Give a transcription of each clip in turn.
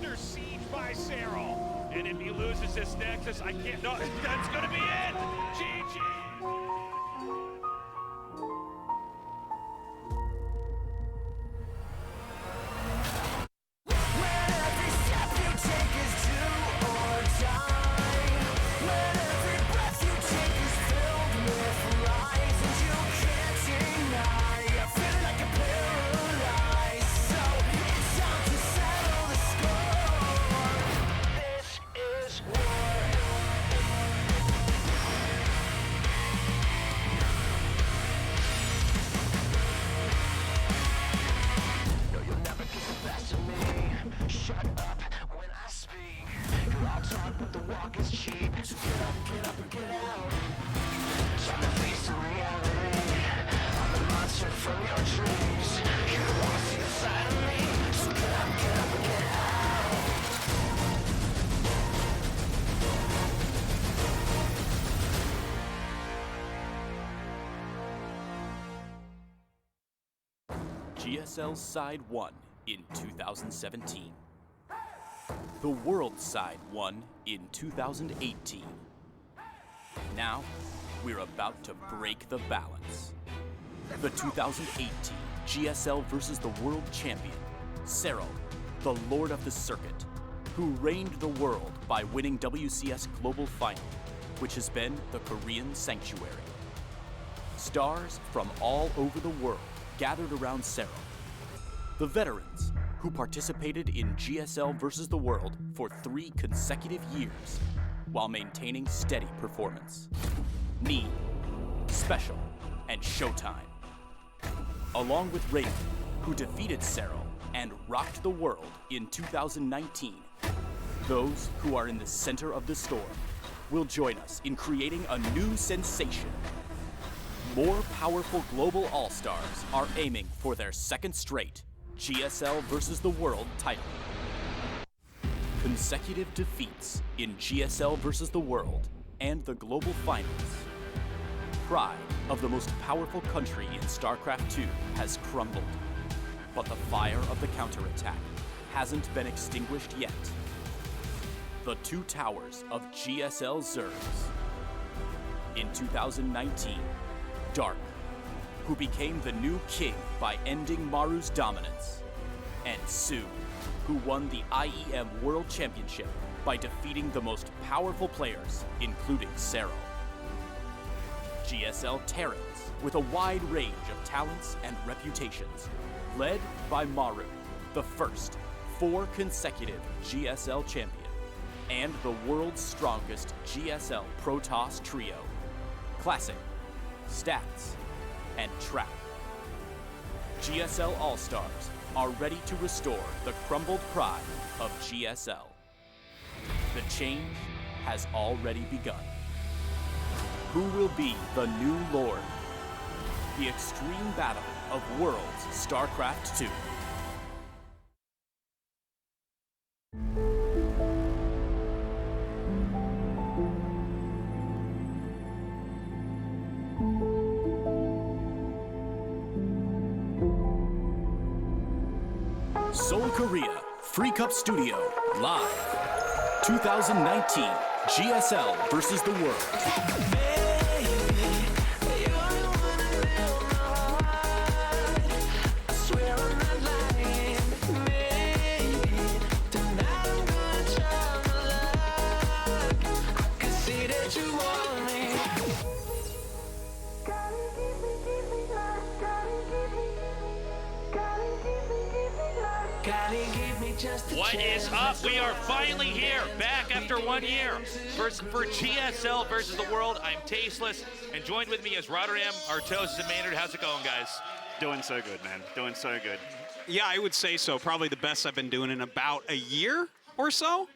under siege by Cyril. And if he loses this Nexus, I can't, no, that's gonna be it! GG! GSL Side 1 in 2017. The World Side 1 in 2018. Now, we're about to break the balance. The 2018 GSL versus the World Champion, Cyril, the Lord of the Circuit, who reigned the world by winning WCS Global Final, which has been the Korean Sanctuary. Stars from all over the world gathered around Cyril. The veterans, who participated in GSL versus the world for 3 consecutive years while maintaining steady performance. Neeb, Special, and ShoWTimE. Along with Raven, who defeated Cyril and rocked the world in 2019. Those who are in the center of the storm will join us in creating a new sensation. More powerful global all-stars are aiming for their second straight GSL versus the World title. Consecutive defeats in GSL versus the World and the global finals. Pride of the most powerful country in StarCraft 2 has crumbled, but the fire of the counterattack hasn't been extinguished yet. The 2 towers of GSL Zergs. In 2019, Dark, who became the new king by ending Maru's dominance, and Su, who won the IEM World Championship by defeating the most powerful players, including Cyril. GSL Terrans, with a wide range of talents and reputations, led by Maru, the first 4 consecutive GSL champion, and the world's strongest GSL Protoss trio, Classic, Stats, and Trap. GSL All-Stars are ready to restore the crumbled pride of GSL. The change has already begun. Who will be the new Lord? The extreme battle of Worlds StarCraft 2. Seoul, Korea, Free Cup Studio, live. 2019, GSL versus the World. What is up? We are finally here, back after 1 year for GSL versus the World. I'm Tasteless, and joined with me is Rotterdam, Artosis, and Maynard. How's it going, guys? Doing so good, man. Doing so good. Yeah, I would say so. Probably the best I've been doing in about a year or so.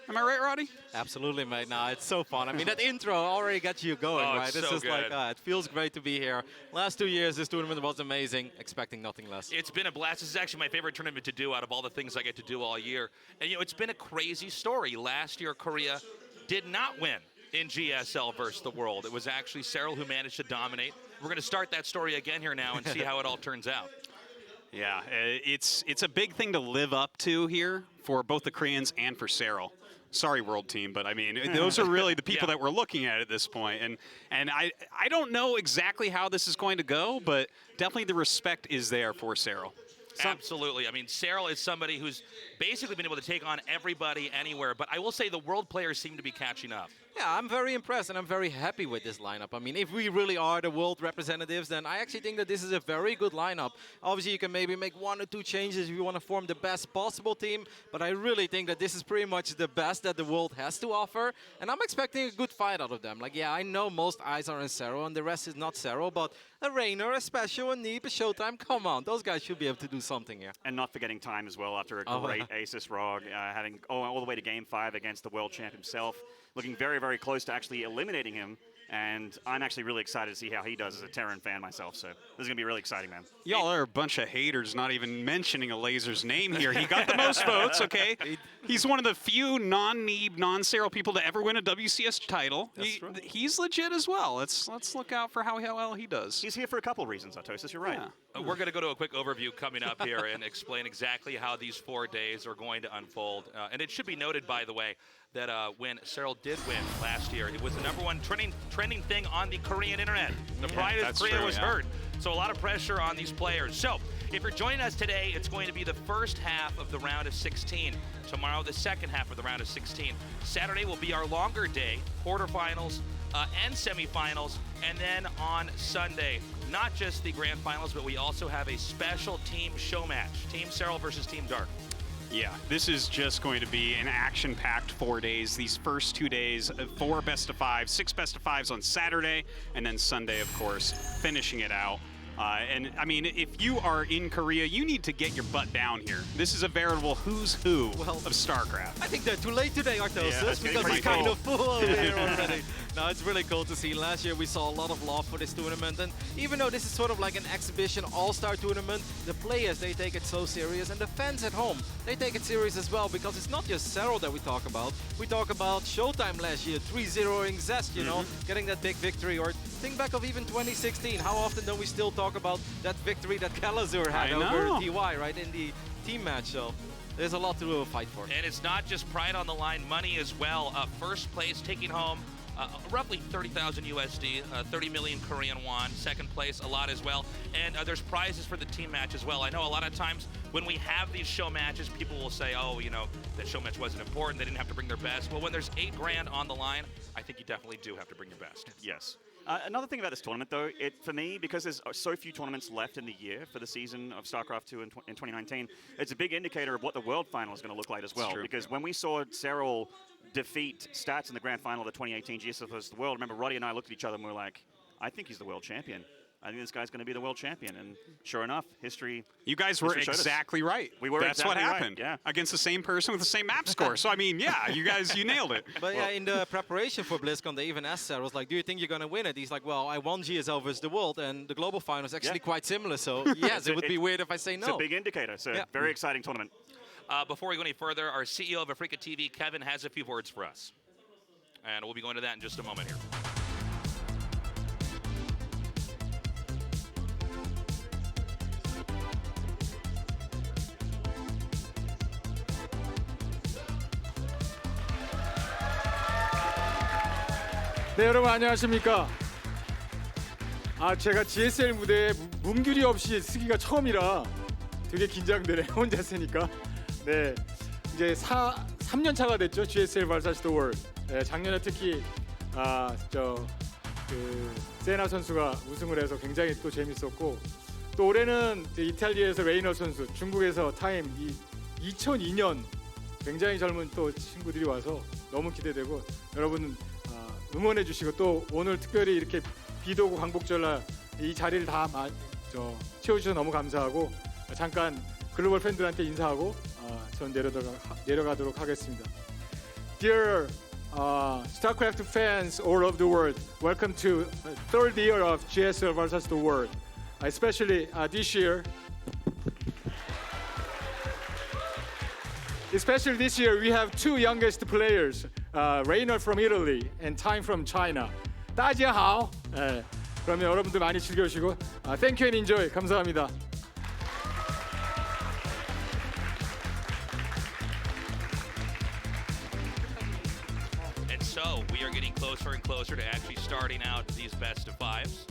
Am I right, Roddy? Absolutely, mate. No, it's so fun. I mean, that intro already got you going, right? This is like, it feels great to be here. Last 2 years, this tournament was amazing. Expecting nothing less. It's been a blast. This is actually my favorite tournament to do out of all the things I get to do all year. And, you know, it's been a crazy story. Last year, Korea did not win in GSL versus the World. It was actually Cyril who managed to dominate. We're going to start that story again here now and see how it all turns out. Yeah, it's a big thing to live up to here for both the Koreans and for Cyril. Sorry, World Team, but I mean, those are really the people that we're looking at this point. And I don't know exactly how this is going to go, but definitely the respect is there for Cyril. Absolutely. I mean, Cyril is somebody who's basically been able to take on everybody anywhere. But I will say the world players seem to be catching up. Yeah, I'm very impressed and I'm very happy with this lineup. I mean, if we really are the world representatives, then I actually think that this is a very good lineup. Obviously, you can maybe make 1 or 2 changes if you want to form the best possible team, but I really think that this is pretty much the best that the world has to offer, and I'm expecting a good fight out of them. Like, yeah, I know most eyes are on Cero and the rest is not Cero, but a Rainer, a Special, a Neeb, a ShoWTimE, come on, those guys should be able to do something here. And not forgetting Time as well after a great Asus ROG, having all the way to Game 5 against the world champ himself. Looking very, very close to actually eliminating him. And I'm actually really excited to see how he does as a Terran fan myself. So this is going to be really exciting, man. Y'all are a bunch of haters not even mentioning Elazer's name here. He got the most votes, okay? He's one of the few non-Neeb, non-Cyril people to ever win a WCS title. He's legit as well. Let's look out for how well he does. He's here for a couple reasons, Artosis. You're right. Yeah. We're going to go to a quick overview coming up here and explain exactly how these 4 days are going to unfold. And it should be noted, by the way, that when Cyril did win last year, it was the #1 trending thing on the Korean internet. The pride of Korea was heard. So a lot of pressure on these players. So if you're joining us today, it's going to be the first half of the round of 16. Tomorrow, the second half of the round of 16. Saturday will be our longer day, quarterfinals and semifinals. And then on Sunday, not just the grand finals, but we also have a special team show match. Team Cyril versus Team Dark. Yeah, this is just going to be an action-packed 4 days. These first 2 days, 4 best-of-5, 6 best-of-5s on Saturday, and then Sunday, of course, finishing it out. And, I mean, if you are in Korea, you need to get your butt down here. This is a veritable who's who of StarCraft. I think they're too late today, Artosis, Yeah, because it's kind of full over here already. No, it's really cool to see. Last year we saw a lot of love for this tournament, and even though this is sort of like an exhibition all-star tournament, the players, they take it so serious, and the fans at home, they take it serious as well, because it's not just Cero that we talk about. We talk about ShoWTimE last year, 3-0ing Zest, you know, getting that big victory, or think back of even 2016. How often don't we still talk about that victory that Elazer had over TY, right, in the team match? So there's a lot to fight for. And it's not just pride on the line, money as well. First place taking home roughly 30,000 USD, 30 million Korean won. Second place, a lot as well. And there's prizes for the team match as well. I know a lot of times when we have these show matches, people will say, oh, you know, that show match wasn't important. They didn't have to bring their best. Well, when there's $8 grand on the line, I think you definitely do have to bring your best. Yes. Another thing about this tournament, though, for me, because there's so few tournaments left in the year for the season of StarCraft 2 in 2019, it's a big indicator of what the World Final is going to look like as well. Because when we saw Cyril defeat Stats in the Grand Final of the 2018 GSL versus the World, remember, Roddy and I looked at each other and we were like, I think he's the World Champion. I think this guy's going to be the world champion. And sure enough, history. You guys were exactly right. We were That's exactly what happened. Right. Yeah. Against the same person with the same map score. So, I mean, yeah, you guys, you nailed it. But yeah, in the preparation for BlizzCon, they even asked Sarah, was like, do you think you're going to win it? He's like, well, I won GSL versus the world, and the global final is actually quite similar. So, yes, it would be weird if I say no. It's a big indicator. So, very exciting tournament. Before we go any further, our CEO of Africa TV, Kevin, has a few words for us. And we'll be going to that in just a moment here. 네, 여러분 안녕하십니까? 제가 GSL 무대에 문규리 없이 쓰기가 처음이라 되게 긴장되네. 혼자 쓰니까. 네, 이제 3년 차가 됐죠. GSL vs The World. 네, 작년에 특히 세나 선수가 우승을 해서 굉장히 또 재밌었고, 또 올해는 이탈리아에서 레이너 선수, 중국에서 타임 2002년 굉장히 젊은 또 친구들이 와서 너무 기대되고, 여러분 응원해 주시고, 또 오늘 특별히 이렇게 비도 오고 광복절날 이 자리를 다 채워주셔서 너무 감사하고, 잠깐 글로벌 팬들한테 인사하고 전 내려가도록 하겠습니다. Dear StarCraft fans all over the world, welcome to the third year of GSL vs the World. Especially this year. Especially this year, we have two youngest players, Rainer from Italy and Time from China. 大家好. 그러면 여러분들 많이 즐겨주시고, thank you and enjoy. 감사합니다. And so we are getting closer and closer to actually starting out these best of fives.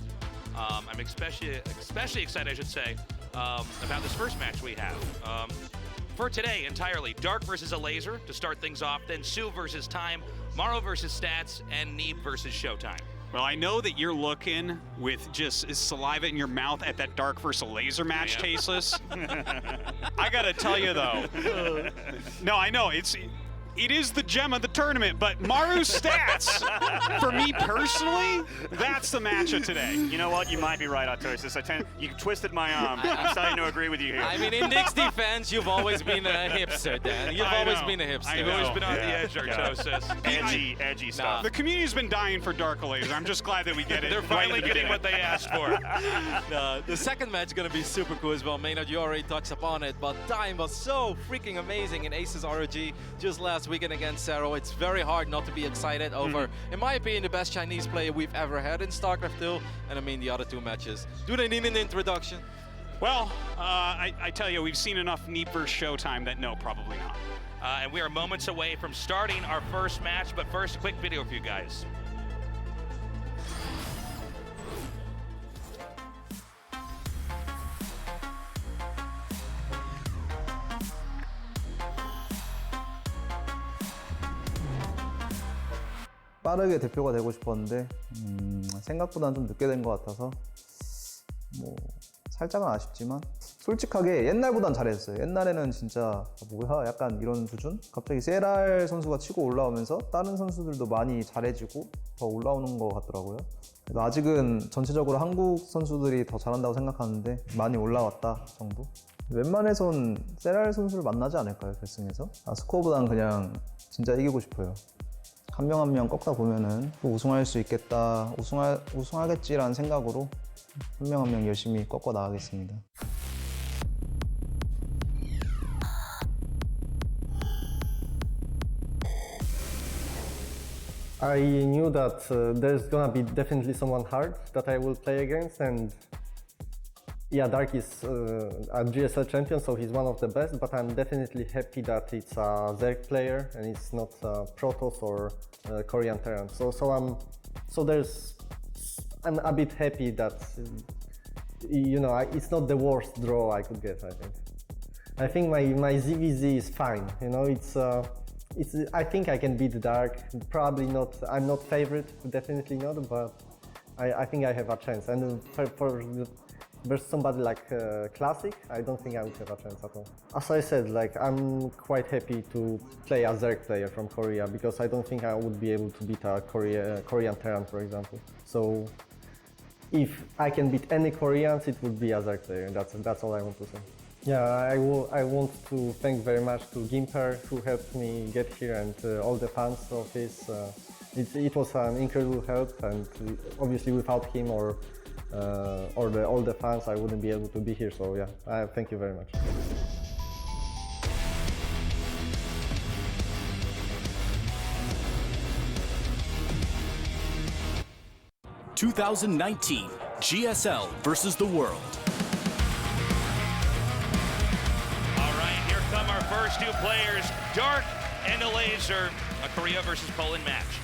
I'm especially excited, I should say, about this first match we have. For today entirely, Dark versus Elazer to start things off, then Sue versus Time, Maru versus Stats, and Neeb versus ShoWTimE. Well, I know that you're looking with just saliva in your mouth at that Dark versus Elazer match, Tasteless. I gotta tell you though, no, I know it is the gem of the tournament, but Maru's Stats, for me personally, that's the match of today. You know what? You might be right, Artosis. You twisted my arm. I'm starting to agree with you here. I mean, in Nick's defense, you've always been a hipster, Dan. You've always been a hipster. You've always been on the edge, Artosis. Edgy stuff. The community's been dying for Dark Elazer. I'm just glad that we get it. They're finally getting what they asked for. The second match is going to be super cool as well. Maynard, you already touched upon it, but Time was so freaking amazing in Aces ROG just last weekend against Zero. It's very hard not to be excited over, in my opinion, the best Chinese player we've ever had in StarCraft 2. And I mean, the other two matches. Do they need an introduction? Well, I tell you, we've seen enough Neeb versus ShoWTimE that no, probably not. And we are moments away from starting our first match, but first, a quick video for you guys. 빠르게 대표가 되고 싶었는데 생각보다는 좀 늦게 된 것 같아서 뭐 살짝은 아쉽지만 솔직하게 옛날보단 잘했어요. 옛날에는 진짜 뭐야 약간 이런 수준? 갑자기 세랄 선수가 치고 올라오면서 다른 선수들도 많이 잘해지고 더 올라오는 것 같더라고요. 그래서 아직은 전체적으로 한국 선수들이 더 잘한다고 생각하는데 많이 올라왔다 정도? 웬만해선 세랄 선수를 만나지 않을까요, 결승에서? 스코어보단 그냥 진짜 이기고 싶어요. 한 명 한 명 꺾다 보면은 또 우승할 수 있겠다, 우승하겠지라는 생각으로 한 명 한 명 열심히 꺾어 나가겠습니다. I knew that there's gonna be definitely someone hard that I will play against, and yeah, Dark is a GSL champion, so he's one of the best, but I'm definitely happy that it's a Zerg player and it's not Protoss or Korean Terran. I'm a bit happy that, you know, it's not the worst draw I could get, I think. I think my ZVZ is fine, you know, I think I can beat Dark, probably not, I'm not favorite, definitely not, but I think I have a chance. And versus somebody like Classic, I don't think I would have a chance at all. As I said, like, I'm quite happy to play a Zerg player from Korea because I don't think I would be able to beat a Korean Terran, for example. So if I can beat any Koreans, it would be a Zerg player. That's all I want to say. Yeah, I want to thank very much to Gimper who helped me get here and all the fans of this. It was an incredible help, and obviously without him or all the fans, I wouldn't be able to be here. So yeah, thank you very much. (2019) GSL versus the world. All right, here come our first two players, Dark and Elazer, a Korea versus Poland match.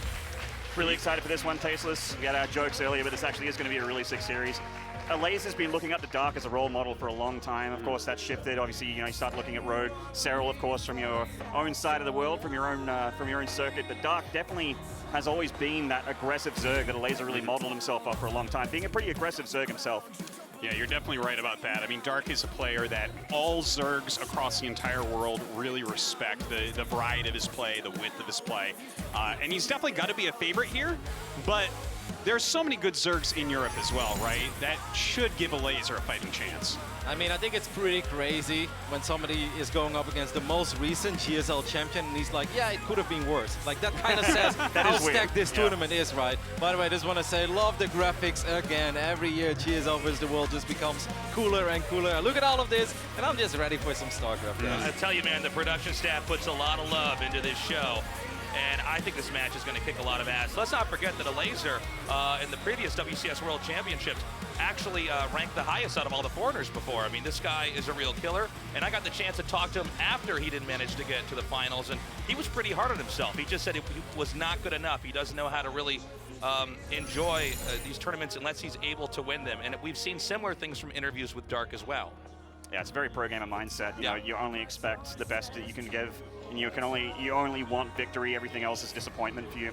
Really excited for this one, Tasteless. We had our jokes earlier, but this actually is going to be a really sick series. Elazer's been looking up to Dark as a role model for a long time. Of course, that's shifted. Obviously, you know, you start looking at Rogue, Serral, of course, from your own side of the world, from your own circuit. But Dark definitely has always been that aggressive Zerg that Elazer really modeled himself off for a long time, being a pretty aggressive Zerg himself. Yeah, you're definitely right about that. I mean, Dark is a player that all Zergs across the entire world really respect, the variety of his play, the width of his play. And he's definitely got to be a favorite here, but there's so many good Zergs in Europe as well, right? That should give Elazer a fighting chance. I mean, I think it's pretty crazy when somebody is going up against the most recent GSL champion and he's like, yeah, it could have been worse. Like, that kind of says how stacked this tournament is, right? By the way, I just want to say, love the graphics again. Every year, GSL versus the world just becomes cooler and cooler. Look at all of this, and I'm just ready for some StarCraft. I tell you, man, the production staff puts a lot of love into this show. And I think this match is going to kick a lot of ass. Let's not forget that Elazer, in the previous WCS World Championships, actually ranked the highest out of all the foreigners before. I mean, this guy is a real killer, and I got the chance to talk to him after he didn't manage to get to the finals, and he was pretty hard on himself. He just said he was not good enough. He doesn't know how to really enjoy these tournaments unless he's able to win them. And we've seen similar things from interviews with Dark as well. Yeah, it's a very pro-gamer mindset. You know, you only expect the best that you can give, and you only want victory. Everything else is disappointment for you.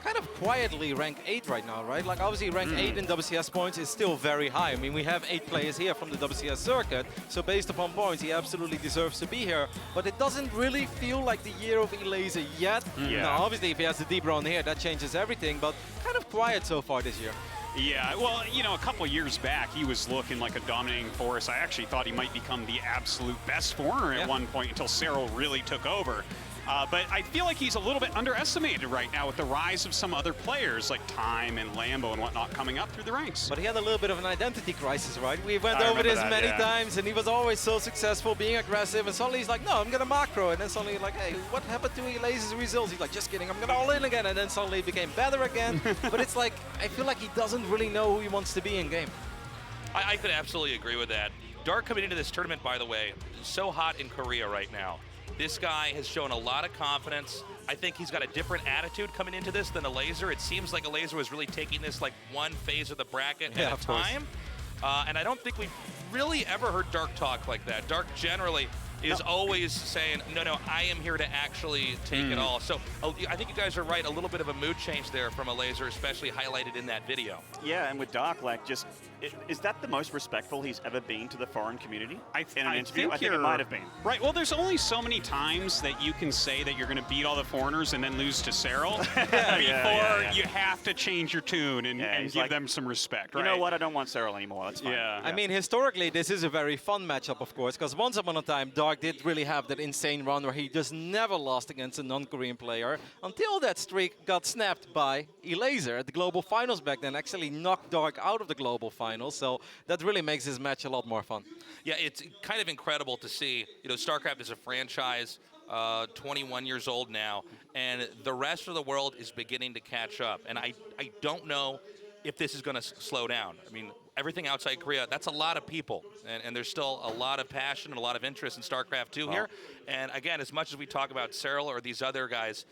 Kind of quietly ranked 8 right now, right? Like obviously rank 8 in WCS points is still very high. I mean, we have 8 players here from the WCS circuit, so based upon points, he absolutely deserves to be here. But it doesn't really feel like the year of Elazer yet. Now, obviously, if he has the deep run here, that changes everything, but kind of quiet so far this year. Yeah, well, you know, a couple years back, he was looking like a dominating force. I actually thought he might become the absolute best foreigner at one point until Cyril really took over. But I feel like he's a little bit underestimated right now with the rise of some other players like Time and Lambo and whatnot coming up through the ranks. But he had a little bit of an identity crisis, right? We went over this many times, and he was always so successful, being aggressive, and suddenly he's like, no, I'm going to macro. And then suddenly like, hey, what happened to Elazer's results? He's like, just kidding, I'm going to all in again. And then suddenly he became better again. But it's like, I feel like he doesn't really know who he wants to be in game. I could absolutely agree with that. Dark coming into this tournament, by the way, is so hot in Korea right now. This guy has shown a lot of confidence. I think he's got a different attitude coming into this than Elazer. It seems like Elazer was really taking this like one phase of the bracket at a time. And I don't think we've really ever heard Dark talk like that. Dark generally is always saying, no, I am here to actually take it all. So I think you guys are right, a little bit of a mood change there from Elazer, especially highlighted in that video. Yeah, and with Dark, like, just, is that the most respectful he's ever been to the foreign community in an interview? I think it might have been. Right, well, there's only so many times that you can say that you're going to beat all the foreigners and then lose to Cyril before you have to change your tune and give them some respect, right? You know what, I don't want Cyril anymore, that's fine. I mean, historically, this is a very fun matchup, of course, because once upon a time, Dark did really have that insane run where he just never lost against a non-Korean player until that streak got snapped by Elazer at the Global Finals back then, actually knocked Dark out of the Global Finals, so that really makes this match a lot more fun. Yeah, it's kind of incredible to see. You know, StarCraft is a franchise, 21 years old now, and the rest of the world is beginning to catch up, and I don't know if this is going to slow down. I mean, everything outside Korea, that's a lot of people. And there's still a lot of passion and a lot of interest in StarCraft 2 here. And again, as much as we talk about Cyril or these other guys,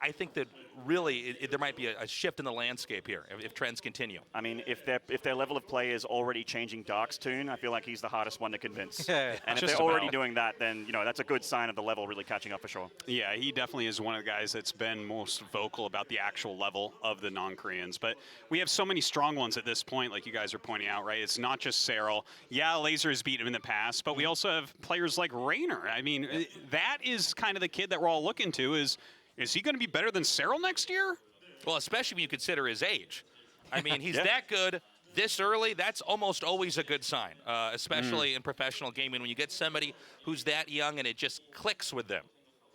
I think that really there might be a shift in the landscape here if trends continue. I mean, if their level of play is already changing Dark's tune, I feel like he's the hardest one to convince. And if they're already doing that, then, you know, that's a good sign of the level really catching up for sure. Yeah, he definitely is one of the guys that's been most vocal about the actual level of the non-Koreans. But we have so many strong ones at this point, like you guys are pointing out, right? It's not just Cyril. Yeah, Elazer has beaten him in the past, but we also have players like Raynor. I mean, that is kind of the kid that we're all looking to. Is he going to be better than Cyril next year? Well, especially when you consider his age. I mean, he's that good this early. That's almost always a good sign, especially in professional gaming. When you get somebody who's that young and it just clicks with them.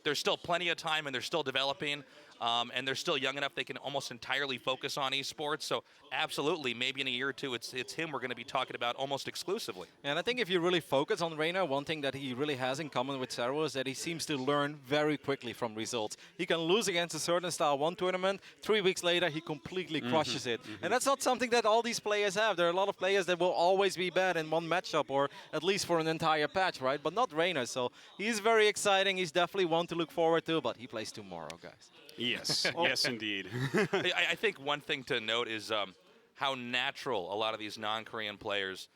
There's still plenty of time and they're still developing. And they're still young enough they can almost entirely focus on esports. So absolutely, maybe in a year or two, it's him we're going to be talking about almost exclusively. And I think if you really focus on Raynor, one thing that he really has in common with Cyril is that he seems to learn very quickly from results. He can lose against a certain style one tournament, 3 weeks later he completely crushes it. And that's not something that all these players have. There are a lot of players that will always be bad in one matchup or at least for an entire patch, right? But not Raynor. So he's very exciting. He's definitely one to look forward to, but he plays tomorrow, guys. Yes, yes, indeed. I think one thing to note is how natural a lot of these non-Korean players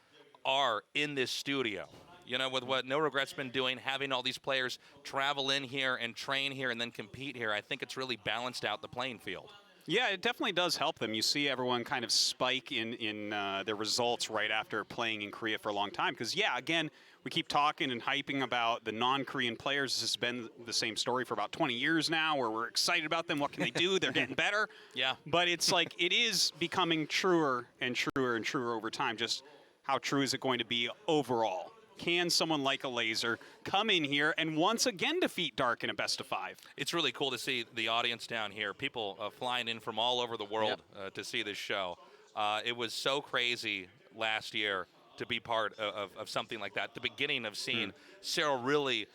are in this studio. You know, with what No Regret's been doing, having all these players travel in here and train here and then compete here, I think it's really balanced out the playing field. Yeah, it definitely does help them. You see everyone kind of spike in their results right after playing in Korea for a long time. Because, yeah, again, we keep talking and hyping about the non-Korean players. This has been the same story for about 20 years now, where we're excited about them. What can they do? They're getting better. Yeah. But it's like it is becoming truer and truer and truer over time. Just how true is it going to be overall? Can someone like Elazer come in here and once again defeat Dark in a best-of-5? It's really cool to see the audience down here, people flying in from all over the world to see this show. It was so crazy last year to be part of something like that. The beginning of seeing Cyril really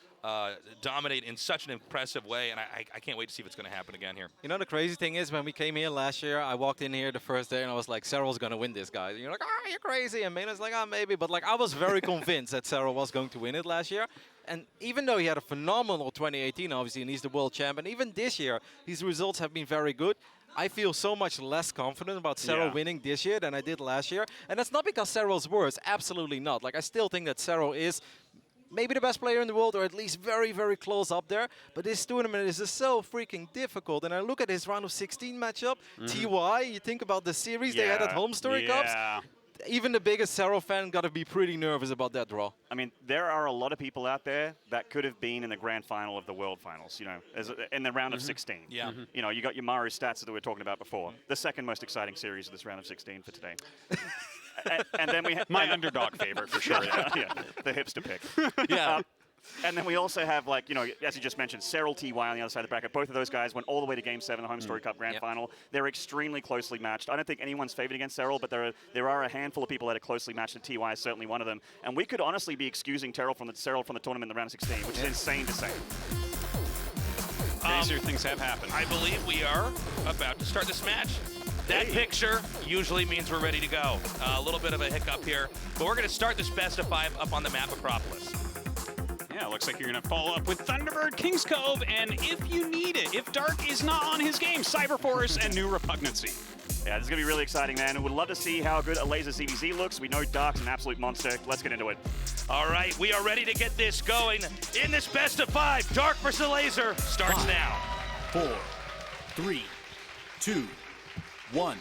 dominate in such an impressive way, and I can't wait to see if it's going to happen again here. You know, the crazy thing is, when we came here last year, I walked in here the first day and I was like, Serral's going to win this, guys. And you're like, ah, you're crazy. And Maynard's like, ah, maybe. But like, I was very convinced that Serral was going to win it last year. And even though he had a phenomenal 2018, obviously, and he's the world champ, and even this year, his results have been very good. I feel so much less confident about Serral winning this year than I did last year. And that's not because Serral's worse. Absolutely not. Like, I still think that Serral is maybe the best player in the world, or at least very, very close up there. But this tournament is just so freaking difficult. And I look at his round of 16 matchup, TY, you think about the series they had at Home Story Cups. Even the biggest Serral fan got to be pretty nervous about that draw. I mean, there are a lot of people out there that could have been in the grand final of the World Finals, you know, in the round of 16. Yeah. You know, you got your Maru stats that we were talking about before. The second most exciting series of this round of 16 for today. and then we have my underdog favorite for sure. The hipster pick. Yeah. And then we also have, like, you know, as you just mentioned, Serral, TY on the other side of the bracket. Both of those guys went all the way to Game 7 of the Home Story Cup Grand Final. They're extremely closely matched. I don't think anyone's favored against Serral, but there are a handful of people that are closely matched, and TY is certainly one of them. And we could honestly be excusing Serral from the tournament in the round of 16, which is insane to say. Crazier things have happened. I believe we are about to start this match. That picture usually means we're ready to go. A little bit of a hiccup here, but we're going to start this best of 5 up on the map Acropolis. Yeah, looks like you're going to follow up with Thunderbird, Kings Cove, and if you need it, if Dark is not on his game, Cyberforce and New Repugnancy. Yeah, this is going to be really exciting, man. We'd love to see how good Elazer CVZ looks. We know Dark's an absolute monster. Let's get into it. All right, we are ready to get this going in this best of 5. Dark versus Elazer starts 5, now. 4, 3, 2, 1.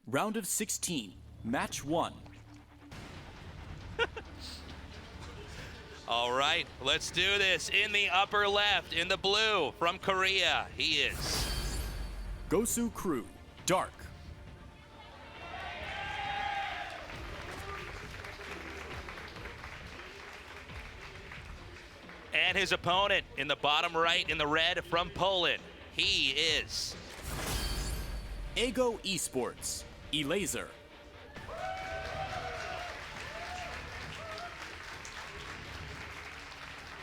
Round of 16, match 1. All right, let's do this. In the upper left, in the blue, from Korea, he is Gosu Crew, Dark. And his opponent in the bottom right, in the red, from Poland, he is Ego Esports, Elazer.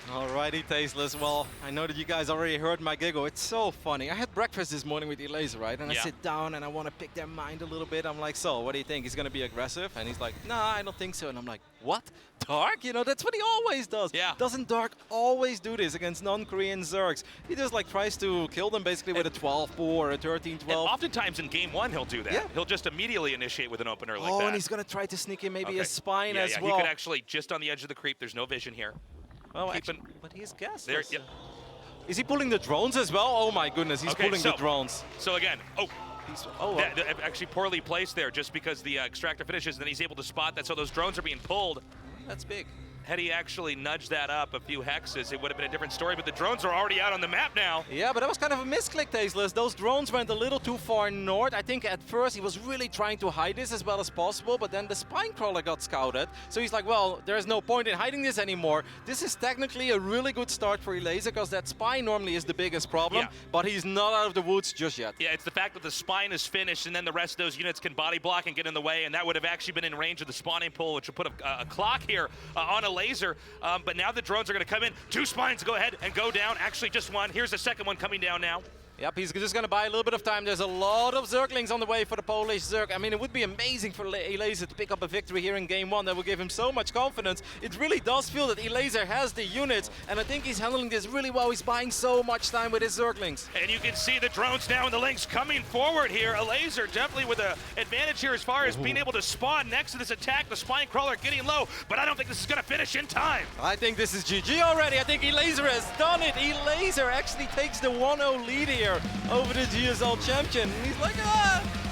Alrighty, Tasteless. Well, I know that you guys already heard my giggle. It's so funny. I had breakfast this morning with Elazer, right? And I sit down and I want to pick their mind a little bit. I'm like, so, what do you think? He's going to be aggressive? And he's like, nah, I don't think so. And I'm like, what? Dark? You know, that's what he always does. Yeah. Doesn't Dark always do this against non-Korean Zergs? He just like tries to kill them basically with a 12-4 or a 13-12. And oftentimes in game 1 he'll do that. Yeah. He'll just immediately initiate with an opener like that. Oh, and he's going to try to sneak in maybe a spine as well. He could actually, just on the edge of the creep, there's no vision here. Oh, actually, but he's guessed. Yep. Is he pulling the drones as well? Oh my goodness, he's pulling the drones. So again, that actually poorly placed there just because the extractor finishes, and then he's able to spot that, so those drones are being pulled. That's big. Had he actually nudged that up a few hexes, it would have been a different story, but the drones are already out on the map now. Yeah, but that was kind of a misclick, Tasteless. Those drones went a little too far north. I think at first he was really trying to hide this as well as possible, but then the spine crawler got scouted. So he's like, well, there's no point in hiding this anymore. This is technically a really good start for Elazer, because that spine normally is the biggest problem, but he's not out of the woods just yet. Yeah, it's the fact that the spine is finished, and then the rest of those units can body block and get in the way, and that would have actually been in range of the spawning pool, which would put a clock here on Elazer. But now the drones are going to come in. 2 spines go ahead and go down. Actually, just 1. Here's the second one coming down now. Yep, he's just going to buy a little bit of time. There's a lot of Zerglings on the way for the Polish Zerg. I mean, it would be amazing for Elazer to pick up a victory here in Game 1. That will give him so much confidence. It really does feel that Elazer has the units, and I think he's handling this really well. He's buying so much time with his Zerglings. And you can see the drones now and the links coming forward here. Elazer definitely with an advantage here as far as being able to spawn next to this attack. The spine crawler getting low, but I don't think this is going to finish in time. I think this is GG already. I think Elazer has done it. Elazer actually takes the 1-0 lead here over the GSL champion. And he's like,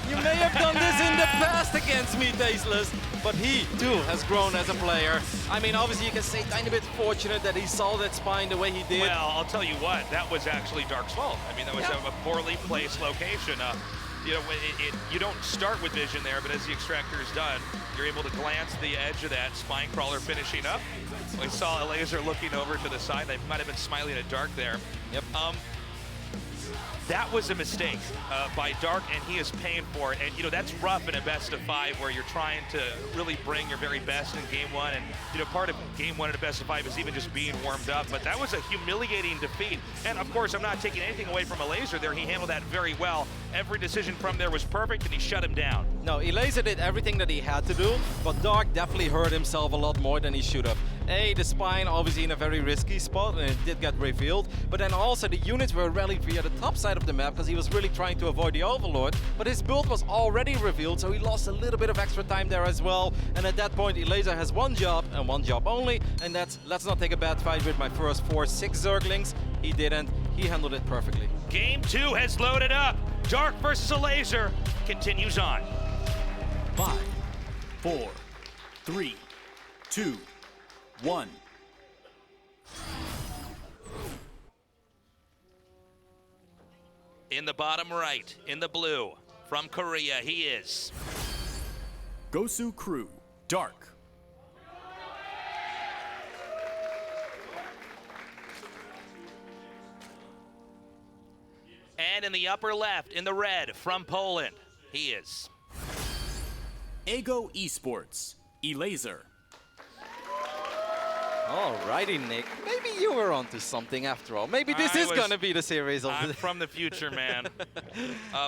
you may have done this in the past against me, Tasteless. But he, too, has grown as a player. I mean, obviously, you can say tiny bit fortunate that he saw that spine the way he did. Well, I'll tell you what, that was actually Dark's fault. I mean, that was a poorly placed location. You know, you don't start with vision there, but as the extractor is done, you're able to glance the edge of that spine crawler finishing up. We saw Elazer looking over to the side. They might have been smiling at Dark there. Yep. That was a mistake by Dark, and he is paying for it. And, that's rough in a best-of-5 where you're trying to really bring your very best in Game 1. And, part of Game 1 in a best-of-5 is even just being warmed up. But that was a humiliating defeat. And, of course, I'm not taking anything away from Elazer there. He handled that very well. Every decision from there was perfect, and he shut him down. No, Elazer did everything that he had to do, but Dark definitely hurt himself a lot more than he should have. The spine obviously in a very risky spot, and it did get revealed, but then also the units were rallied via the top side of the map because he was really trying to avoid the Overlord, but his build was already revealed, so he lost a little bit of extra time there as well. And at that point, Elazer has one job, and one job only, and that's let's not take a bad fight with my first 4-6 Zerglings. He didn't. He handled it perfectly. Game 2 has loaded up. Dark versus Elazer continues on. 5, 4, 3, 2, 1. In the bottom right, in the blue, from Korea, he is Gosu Crew, Dark. And in the upper left, in the red, from Poland, he is Ego Esports, Elazer. Alrighty, Nick. Maybe you were onto something after all. Maybe this is going to be the series of I'm from the future, man.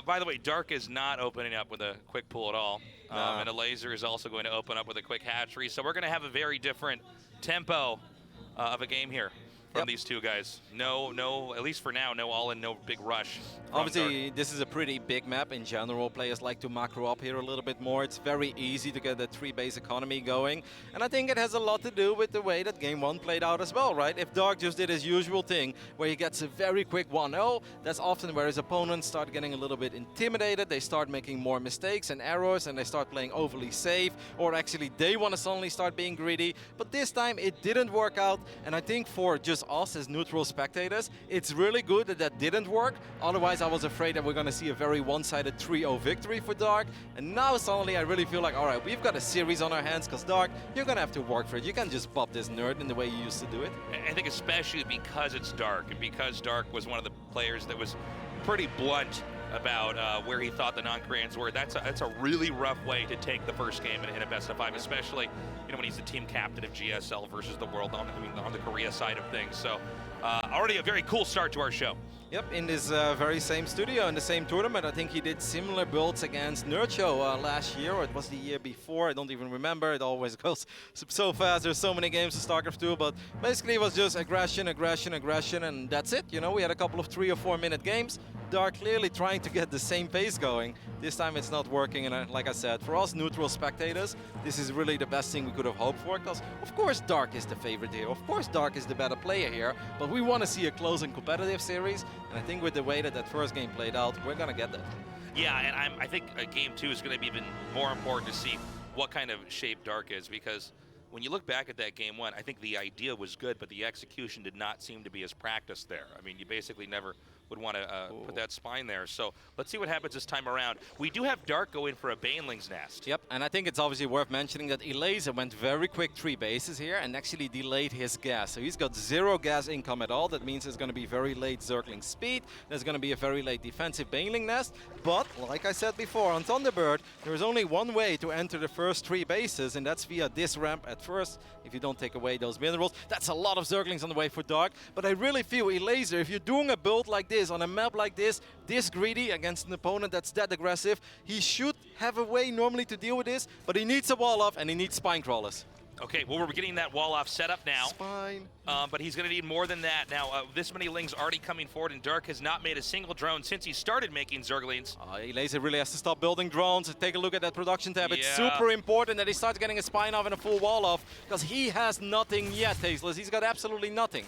By the way, Dark is not opening up with a quick pull at all. And Elazer is also going to open up with a quick hatchery. So we're going to have a very different tempo of a game here from these two guys. No, at least for now, no all-in, no big rush. Obviously, this is a pretty big map. In general, players like to macro up here a little bit more. It's very easy to get the 3-base economy going. And I think it has a lot to do with the way that Game 1 played out as well, right? If Dark just did his usual thing, where he gets a very quick 1-0, that's often where his opponents start getting a little bit intimidated. They start making more mistakes and errors, and they start playing overly safe, or actually they want to suddenly start being greedy. But this time, it didn't work out. And I think for just us as neutral spectators, it's really good that that didn't work. Otherwise, I was afraid that we're going to see a very one-sided 3-0 victory for Dark. And now suddenly I really feel like, all right, we've got a series on our hands, because Dark, you're going to have to work for it. You can't just pop this nerd in the way you used to do it. I think especially because it's Dark, and because Dark was one of the players that was pretty blunt about where he thought the non-Koreans were. That's a really rough way to take the first game in a best-of-5, especially when he's the team captain of GSL versus the world on the Korea side of things. So already a very cool start to our show. Yep, in this very same studio, in the same tournament. I think he did similar builds against NerdShow last year, or it was the year before. I don't even remember. It always goes so fast. There's so many games of StarCraft 2, but basically it was just aggression, aggression, aggression, and that's it. We had a couple of 3 or 4 minute games. Dark clearly trying to get the same pace going. This time it's not working, and like I said, for us neutral spectators, this is really the best thing we could have hoped for, because of course Dark is the favorite here. Of course Dark is the better player here, but we want to see a close and competitive series, and I think with the way that first game played out, we're going to get that. Yeah, and I think Game 2 is going to be even more important to see what kind of shape Dark is, because when you look back at that Game 1, I think the idea was good, but the execution did not seem to be as practiced there. I mean, you basically never would want to put that spine there. So let's see what happens this time around. We do have Dark going for a Baneling's Nest. Yep, and I think it's obviously worth mentioning that Elazer went very quick 3 bases here and actually delayed his gas. So he's got 0 gas income at all. That means there's going to be very late Zergling speed. There's going to be a very late defensive Baneling Nest. But, like I said before, on Thunderbird, there is only one way to enter the first 3 bases, and that's via this ramp at first, if you don't take away those minerals. That's a lot of Zerglings on the way for Dark. But I really feel Elazer, if you're doing a build like this, on a map like this greedy against an opponent that's that aggressive, he should have a way normally to deal with this, but he needs a wall off and he needs spine crawlers. Okay, well, we're getting that wall off set up now. Spine. But he's going to need more than that. Now, this many Lings already coming forward, and Dark has not made a single drone since he started making Zerglings. Elazer really has to stop building drones. Take a look at that production tab. It's super important that he starts getting a spine off and a full wall off, because he has nothing yet, Tasteless. He's got absolutely nothing.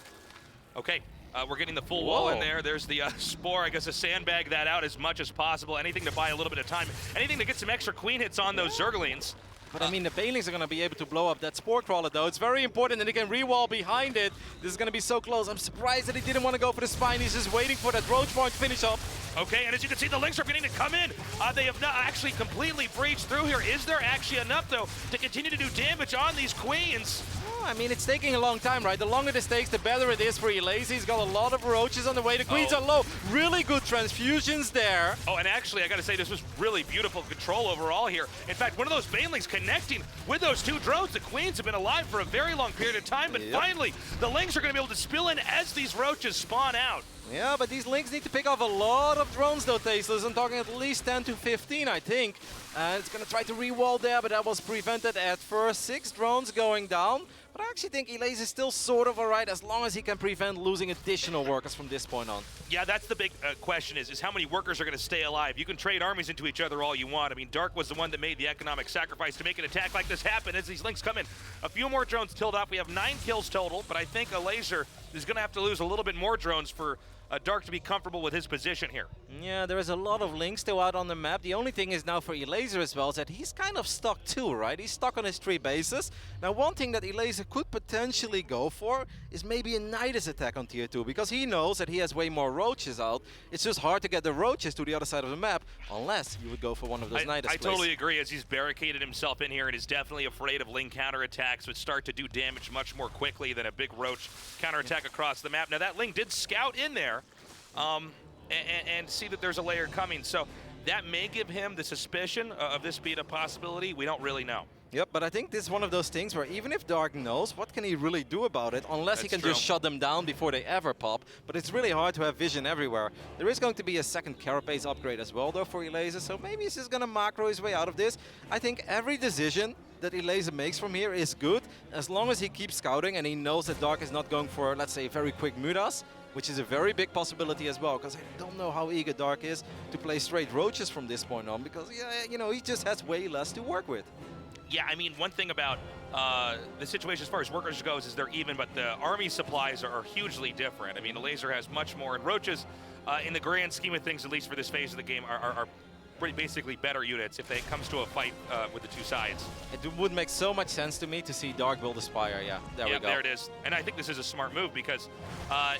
Okay. We're getting the full wall in there. There's the Spore. I guess to sandbag that out as much as possible. Anything to buy a little bit of time. Anything to get some extra queen hits on those Zerglings. But I mean, the Banelings are going to be able to blow up that Spore Crawler, though. It's very important that he can re-wall behind it. This is going to be so close. I'm surprised that he didn't want to go for the spine. He's just waiting for that Roach Point to finish up. Okay, and as you can see, the Lings are beginning to come in. They have not actually completely breached through here. Is there actually enough, though, to continue to do damage on these queens? I mean, it's taking a long time, right? The longer this takes, the better it is for Elazer. He's got a lot of roaches on the way. The queens are low. Really good transfusions there. Oh, and actually, I got to say, this was really beautiful control overall here. In fact, one of those banelings connecting with those two drones. The queens have been alive for a very long period of time, but finally, the lings are going to be able to spill in as these roaches spawn out. Yeah, but these lings need to pick off a lot of drones though, Tasteless. I'm talking at least 10 to 15, I think. And it's going to try to re-wall there, but that was prevented at first. 6 drones going down. But I actually think Elazer is still sort of alright as long as he can prevent losing additional workers from this point on. Yeah, that's the big question is how many workers are going to stay alive. You can trade armies into each other all you want. I mean, Dark was the one that made the economic sacrifice to make an attack like this happen as these links come in. A few more drones tilled up. We have 9 kills total, but I think Elazer is going to have to lose a little bit more drones for Dark to be comfortable with his position here. Yeah, there is a lot of links still out on the map. The only thing is now for Elazer as well is that he's kind of stuck too, right? He's stuck on his 3 bases. Now, one thing that Elazer could potentially go for is maybe a Nidus attack on tier 2 because he knows that he has way more roaches out. It's just hard to get the roaches to the other side of the map unless you would go for one of those Nidus plays. I totally agree as he's barricaded himself in here and is definitely afraid of link counterattacks which start to do damage much more quickly than a big roach counterattack across the map. Now, that link did scout in there. And see that there's a layer coming. So that may give him the suspicion of this being a possibility. We don't really know. Yep, but I think this is one of those things where even if Dark knows, what can he really do about it? Unless he can just shut them down before they ever pop. But it's really hard to have vision everywhere. There is going to be a second carapace upgrade as well, though, for Elazer. So maybe he's just going to macro his way out of this. I think every decision that Elazer makes from here is good, as long as he keeps scouting and he knows that Dark is not going for, let's say, very quick mutas, which is a very big possibility as well, because I don't know how eager Dark is to play straight roaches from this point on, because, yeah, you know, he just has way less to work with. Yeah, I mean, one thing about the situation as far as workers goes is they're even, but the army supplies are hugely different. I mean, Elazer has much more, and roaches, in the grand scheme of things, at least for this phase of the game, are pretty basically better units if it comes to a fight with the two sides. It would make so much sense to me to see Dark build a Spire. Yeah, there we go. There it is. And I think this is a smart move because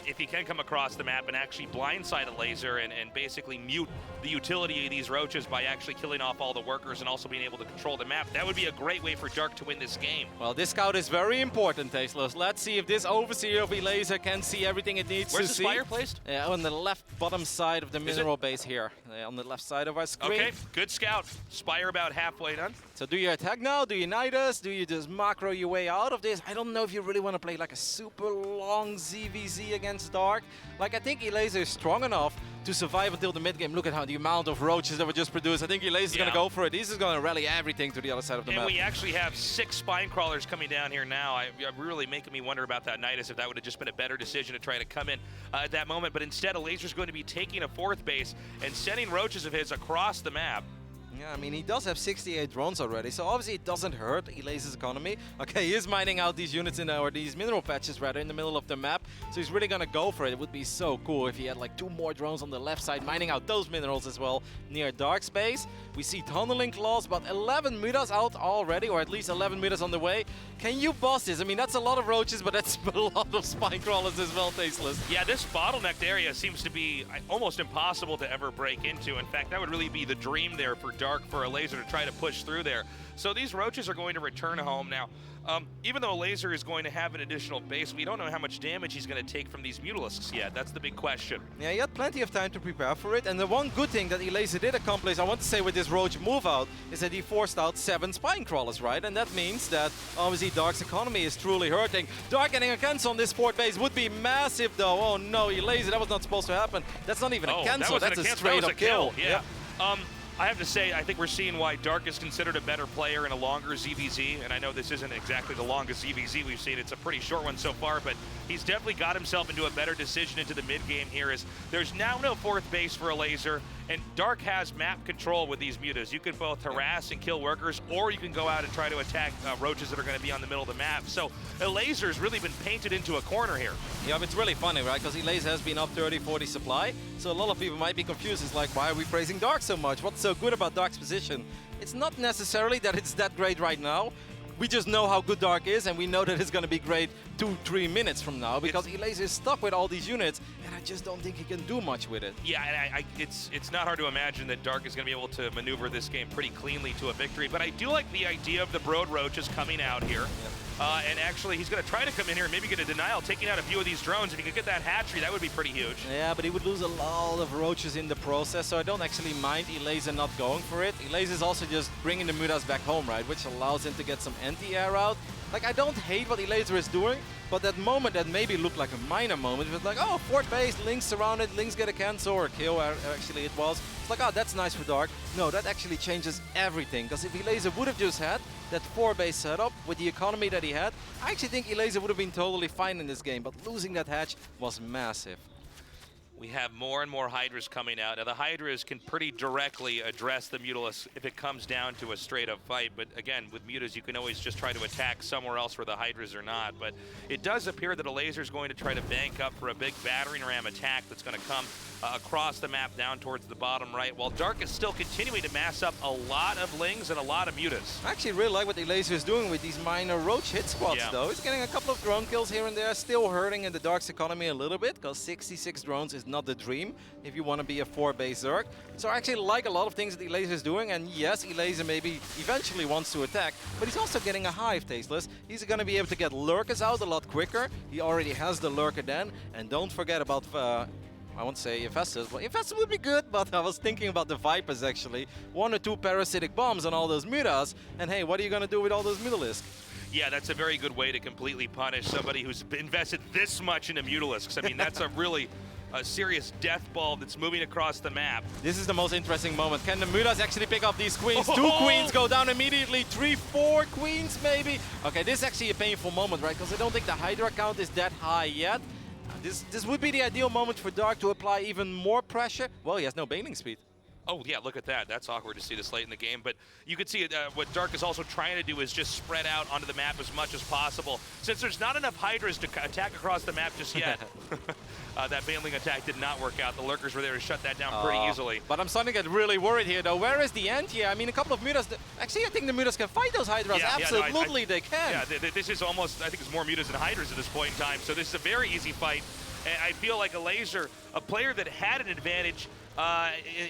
if he can come across the map and actually blindside Elazer and basically mute the utility of these roaches by actually killing off all the workers and also being able to control the map, that would be a great way for Dark to win this game. Well, this scout is very important, Tasteless. Let's see if this Overseer of Elazer can see everything it needs to see. Where's the Spire placed? On the left bottom side of the mineral base here. On the left side of our screen. Okay, good scout. Spire about halfway done. So do you attack now? Do you Nidus? Do you just macro your way out of this? I don't know if you really want to play like a super long ZVZ against Dark. Like, I think Elazer is strong enough to survive until the mid game. Look at how the amount of roaches that were just produced. I think Elazer is going to go for it. He's just going to rally everything to the other side of the map. And we actually have 6 spine crawlers coming down here now. I'm really making me wonder about that Nidus, if that would have just been a better decision to try to come in at that moment. But instead, Elazer's going to be taking a 4th base and sending roaches of his across the map. Yeah, I mean, he does have 68 drones already, so obviously it doesn't hurt Elazer's economy. Okay, he is mining out these units or these mineral patches rather in the middle of the map, so he's really gonna go for it. It would be so cool if he had like 2 more drones on the left side mining out those minerals as well near Dark Space. We see tunneling claws, but 11 meters out already, or at least 11 meters on the way. Can you boss this? I mean, that's a lot of roaches, but that's a lot of spine crawlers as well, Tasteless. Yeah, this bottlenecked area seems to be almost impossible to ever break into. In fact, that would really be the dream there for Dark, for Elazer to try to push through there. So these roaches are going to return home now. Even though Elazer is going to have an additional base, we don't know how much damage he's going to take from these mutalisks yet. That's the big question. Yeah, he had plenty of time to prepare for it. And the one good thing that Elazer did accomplish, I want to say, with this roach move out, is that he forced out 7 spine crawlers, right? And that means that obviously Dark's economy is truly hurting. Dark getting a cancel on this 4th base would be massive, though. Oh no, Elazer, that was not supposed to happen. That's not even a cancel. That's a straight up kill. Yeah. I have to say, I think we're seeing why Dark is considered a better player in a longer ZVZ, and I know this isn't exactly the longest ZVZ we've seen. It's a pretty short one so far, but he's definitely got himself into a better decision into the mid-game here, as there's now no 4th base for Elazer, and Dark has map control with these mutas. You can both harass and kill workers, or you can go out and try to attack roaches that are going to be on the middle of the map. So Elazer's really been painted into a corner here. Yeah, but it's really funny, right? Because Elazer has been up 30-40 supply, so a lot of people might be confused. It's like, why are we praising Dark so much? What's so good about Dark's position? It's not necessarily that it's that great right now. We just know how good Dark is, and we know that it's going to be great 2-3 minutes from now, because Elazer is stuck with all these units, and I just don't think he can do much with it. Yeah, and it's not hard to imagine that Dark is going to be able to maneuver this game pretty cleanly to a victory, but I do like the idea of the Brood Roaches coming out here. And actually, he's going to try to come in here and maybe get a denial, taking out a few of these drones. If he could get that hatchery, that would be pretty huge. Yeah, but he would lose a lot of roaches in the process, so I don't actually mind Elazer not going for it. Elazer is also just bringing the Mutas back home, right, which allows him to get some anti-air out. Like, I don't hate what Elazer is doing, but that moment that maybe looked like a minor moment, it was like, oh, fort base, Lings surrounded, Lings get a cancel or a kill, actually it was. It's like, oh, that's nice for Dark. No, that actually changes everything, because if Elazer would have just had that 4-base setup with the economy that he had, I actually think Elazer would have been totally fine in this game, but losing that hatch was massive. We have more and more Hydras coming out. Now, the Hydras can pretty directly address the Mutalisks if it comes down to a straight-up fight. But again, with Mutas, you can always just try to attack somewhere else where the Hydras are not. But it does appear that Elazer is going to try to bank up for a big battering ram attack that's going to come across the map down towards the bottom right, while Dark is still continuing to mass up a lot of Lings and a lot of Mutas. I actually really like what Elazer is doing with these minor roach hit squads, though. He's getting a couple of drone kills here and there, still hurting in the Dark's economy a little bit, because 66 drones is not the dream if you want to be a 4-base Zerg. So I actually like a lot of things that Elazer is doing, and yes, Elazer maybe eventually wants to attack, but he's also getting a hive, Tasteless. He's going to be able to get lurkers out a lot quicker. He already has the lurker den, and don't forget about I won't say Infestors. Well, Infestors would be good, but I was thinking about the Vipers, actually. 1 or 2 parasitic bombs on all those Mutas, and hey, what are you going to do with all those Mutalisks? Yeah, that's a very good way to completely punish somebody who's invested this much into Mutalisks. I mean, that's a really serious death ball that's moving across the map. This is the most interesting moment. Can the Mutas actually pick up these queens? 2 queens go down immediately. 3, 4 queens, maybe? Okay, this is actually a painful moment, right? Because I don't think the Hydra count is that high yet. This would be the ideal moment for Dark to apply even more pressure. Well, he has no bailing speed. Oh, yeah, look at that. That's awkward to see this late in the game. But you can see what Dark is also trying to do is just spread out onto the map as much as possible. Since there's not enough Hydras to attack across the map just yet, that bailing attack did not work out. The Lurkers were there to shut that down pretty easily. But I'm starting to get really worried here, though. Where is the end here? I mean, a couple of Mutas. Actually, I think the Mutas can fight those Hydras. Yeah, absolutely, they can. Yeah, this is almost, I think it's more Mutas than Hydras at this point in time. So this is a very easy fight. And I feel like Elazer, a player that had an advantage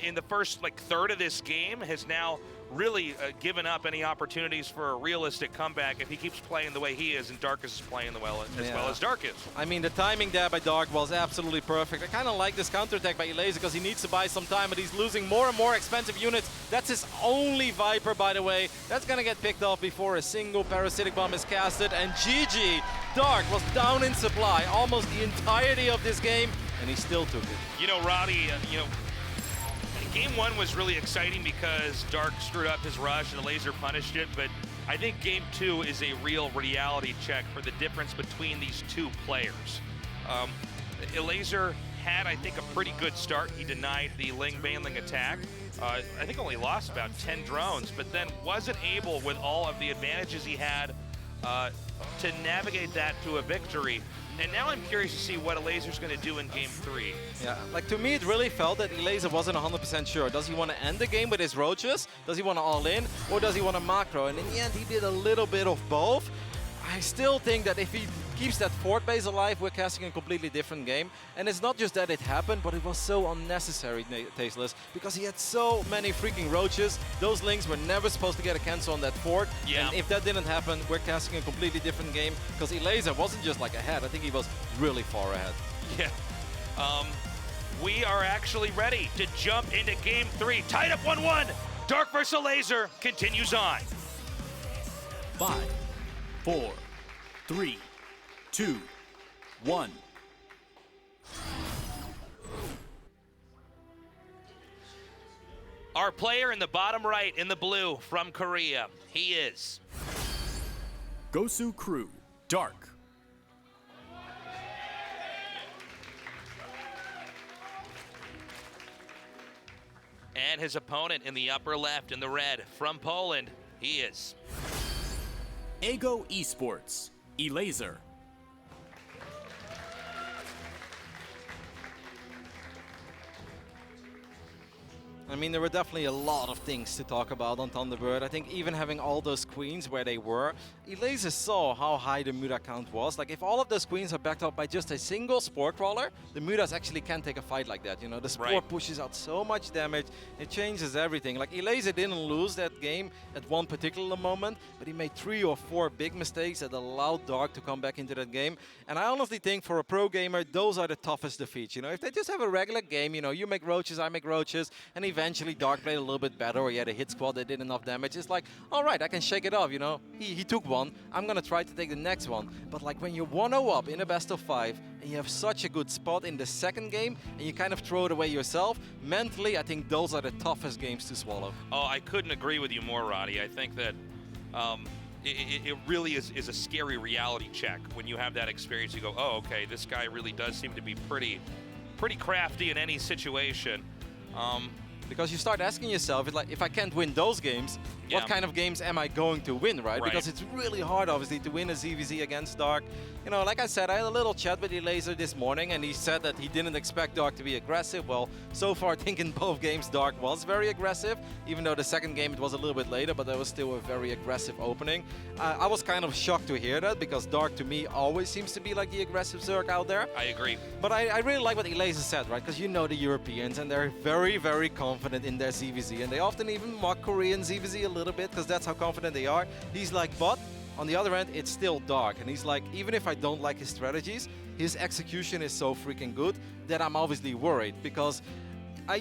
in the first third of this game, has now really given up any opportunities for a realistic comeback if he keeps playing the way he is and Darkus is playing as well as Dark is. I mean, the timing there by Dark was absolutely perfect. I kind of like this counterattack by Elazer because he needs to buy some time, but he's losing more and more expensive units. That's his only Viper, by the way. That's going to get picked off before a single parasitic bomb is casted. And GG, Dark was down in supply almost the entirety of this game, and he still took it. You know, Roddy, Game 1 was really exciting because Dark screwed up his rush and Elazer punished it, but I think Game 2 is a real reality check for the difference between these two players. Elazer had, I think, a pretty good start. He denied the Ling Banling attack. I think only lost about 10 drones, but then wasn't able, with all of the advantages he had, to navigate that to a victory. And now I'm curious to see what Elazer's going to do in Game 3. Yeah, to me it really felt that Elazer wasn't 100% sure. Does he want to end the game with his roaches? Does he want to all in? Or does he want to macro? And in the end he did a little bit of both. I still think that if he keeps that fort base alive, we're casting a completely different game. And it's not just that it happened, but it was so unnecessary, Tasteless, because he had so many freaking roaches. Those Lings were never supposed to get a cancel on that fort. Yeah. And if that didn't happen, we're casting a completely different game, because Elazer wasn't just ahead, I think he was really far ahead. Yeah. We are actually ready to jump into Game 3. Tied up 1-1. Dark versus Elazer continues on. 5, 4, 3, 2, 1. Our player in the bottom right in the blue from Korea, he is Gosu Crew, Dark. And his opponent in the upper left in the red from Poland, he is Ego Esports, Elazer. I mean, there were definitely a lot of things to talk about on Thunderbird. I think even having all those queens where they were, Elazer saw how high the Muda count was. Like, if all of those queens are backed up by just a single Spore Crawler, the Mudas actually can't take a fight like that. You know, the Spore pushes out so much damage, it changes everything. Like, Elazer didn't lose that game at one particular moment, but he made 3 or 4 big mistakes that allowed Dark to come back into that game. And I honestly think for a pro gamer, those are the toughest defeats. You know, if they just have a regular game, you know, you make roaches, I make roaches, and eventually Dark played a little bit better, or he had a hit squad that did enough damage, it's like, all right, I can shake it off, you know. He took one. I'm gonna try to take the next one. But like when you're 1-0 up in a best of 5 and you have such a good spot in the second game and you kind of throw it away yourself, mentally I think those are the toughest games to swallow. Oh, I couldn't agree with you more, Roddy. I think that it really is a scary reality check when you have that experience. You go, oh, okay, this guy really does seem to be pretty crafty in any situation. Because you start asking yourself, like, if I can't win those games, what kind of games am I going to win, right? Because it's really hard, obviously, to win a ZVZ against Dark. You know, like I said, I had a little chat with Elazer this morning, and he said that he didn't expect Dark to be aggressive. Well, so far, I think in both games, Dark was very aggressive, even though the second game, it was a little bit later, but that was still a very aggressive opening. I was kind of shocked to hear that, because Dark, to me, always seems to be like the aggressive Zerg out there. I agree. But I really like what Elazer said, right? Because you know the Europeans, and they're very, very confident in their ZVZ, and they often even mock Korean ZVZ a little bit, because that's how confident they are. He's like, but on the other end, it's still Dark. And he's like, even if I don't like his strategies, his execution is so freaking good that I'm obviously worried, because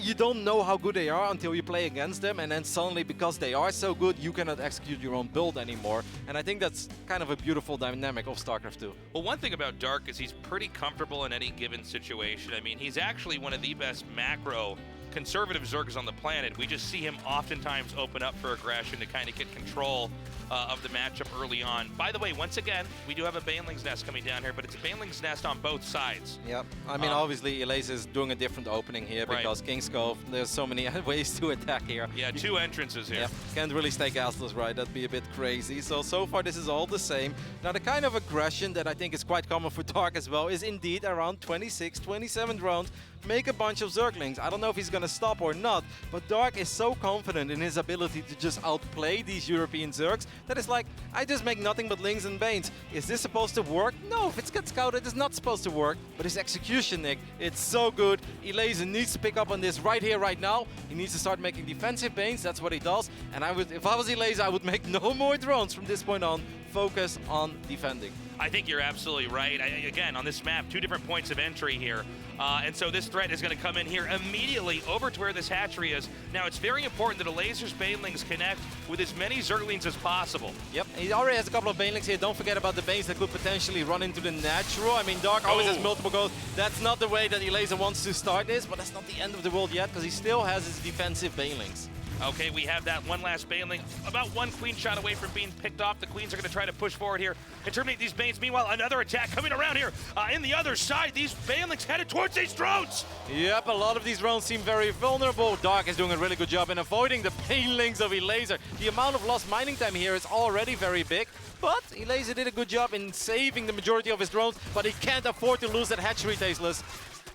you don't know how good they are until you play against them, and then suddenly, because they are so good, you cannot execute your own build anymore. And I think that's kind of a beautiful dynamic of StarCraft 2. Well, one thing about Dark is he's pretty comfortable in any given situation. I mean, he's actually one of the best macro conservative Zergs on the planet. We just see him oftentimes open up for aggression to kind of get control of the matchup early on. By the way, once again, we do have a Baneling's Nest coming down here, but it's a Baneling's Nest on both sides. Yep. I mean, obviously, Elazer is doing a different opening here because King's Cove, there's so many ways to attack here. Yeah, 2 entrances here. Yeah, can't really stay castless, right? That'd be a bit crazy. So far, this is all the same. Now, the kind of aggression that I think is quite common for Dark as well is indeed around 26, 27 rounds, make a bunch of Zerglings. I don't know if he's going to stop or not, but Dark is so confident in his ability to just outplay these European Zergs that it's like, I just make nothing but Lings and Banes. Is this supposed to work? No, if it's gets scouted, it's not supposed to work. But his execution, Nick, it's so good. Elazer needs to pick up on this right here, right now. He needs to start making defensive Banes. That's what he does. And if I was Elazer, I would make no more drones from this point on. Focus on defending. I think you're absolutely right. Again, on this map, 2 different points of entry here. And so this threat is going to come in here immediately over to where this hatchery is. Now, it's very important that Elazer's Banelings connect with as many Zerglings as possible. Yep, he already has a couple of Banelings here. Don't forget about the Banes that could potentially run into the natural. I mean, Dark always has multiple goals. That's not the way that Elazer wants to start this, but that's not the end of the world yet, because he still has his defensive Banelings. Okay, we have that one last Baneling, about 1 Queen shot away from being picked off. The Queens are going to try to push forward here and terminate these Banes. Meanwhile, another attack coming around here in the other side. These Banelings headed towards these drones. Yep, a lot of these drones seem very vulnerable. Dark is doing a really good job in avoiding the Banelings of Elazer. The amount of lost mining time here is already very big. But Elazer did a good job in saving the majority of his drones, but he can't afford to lose that hatchery, Tasteless.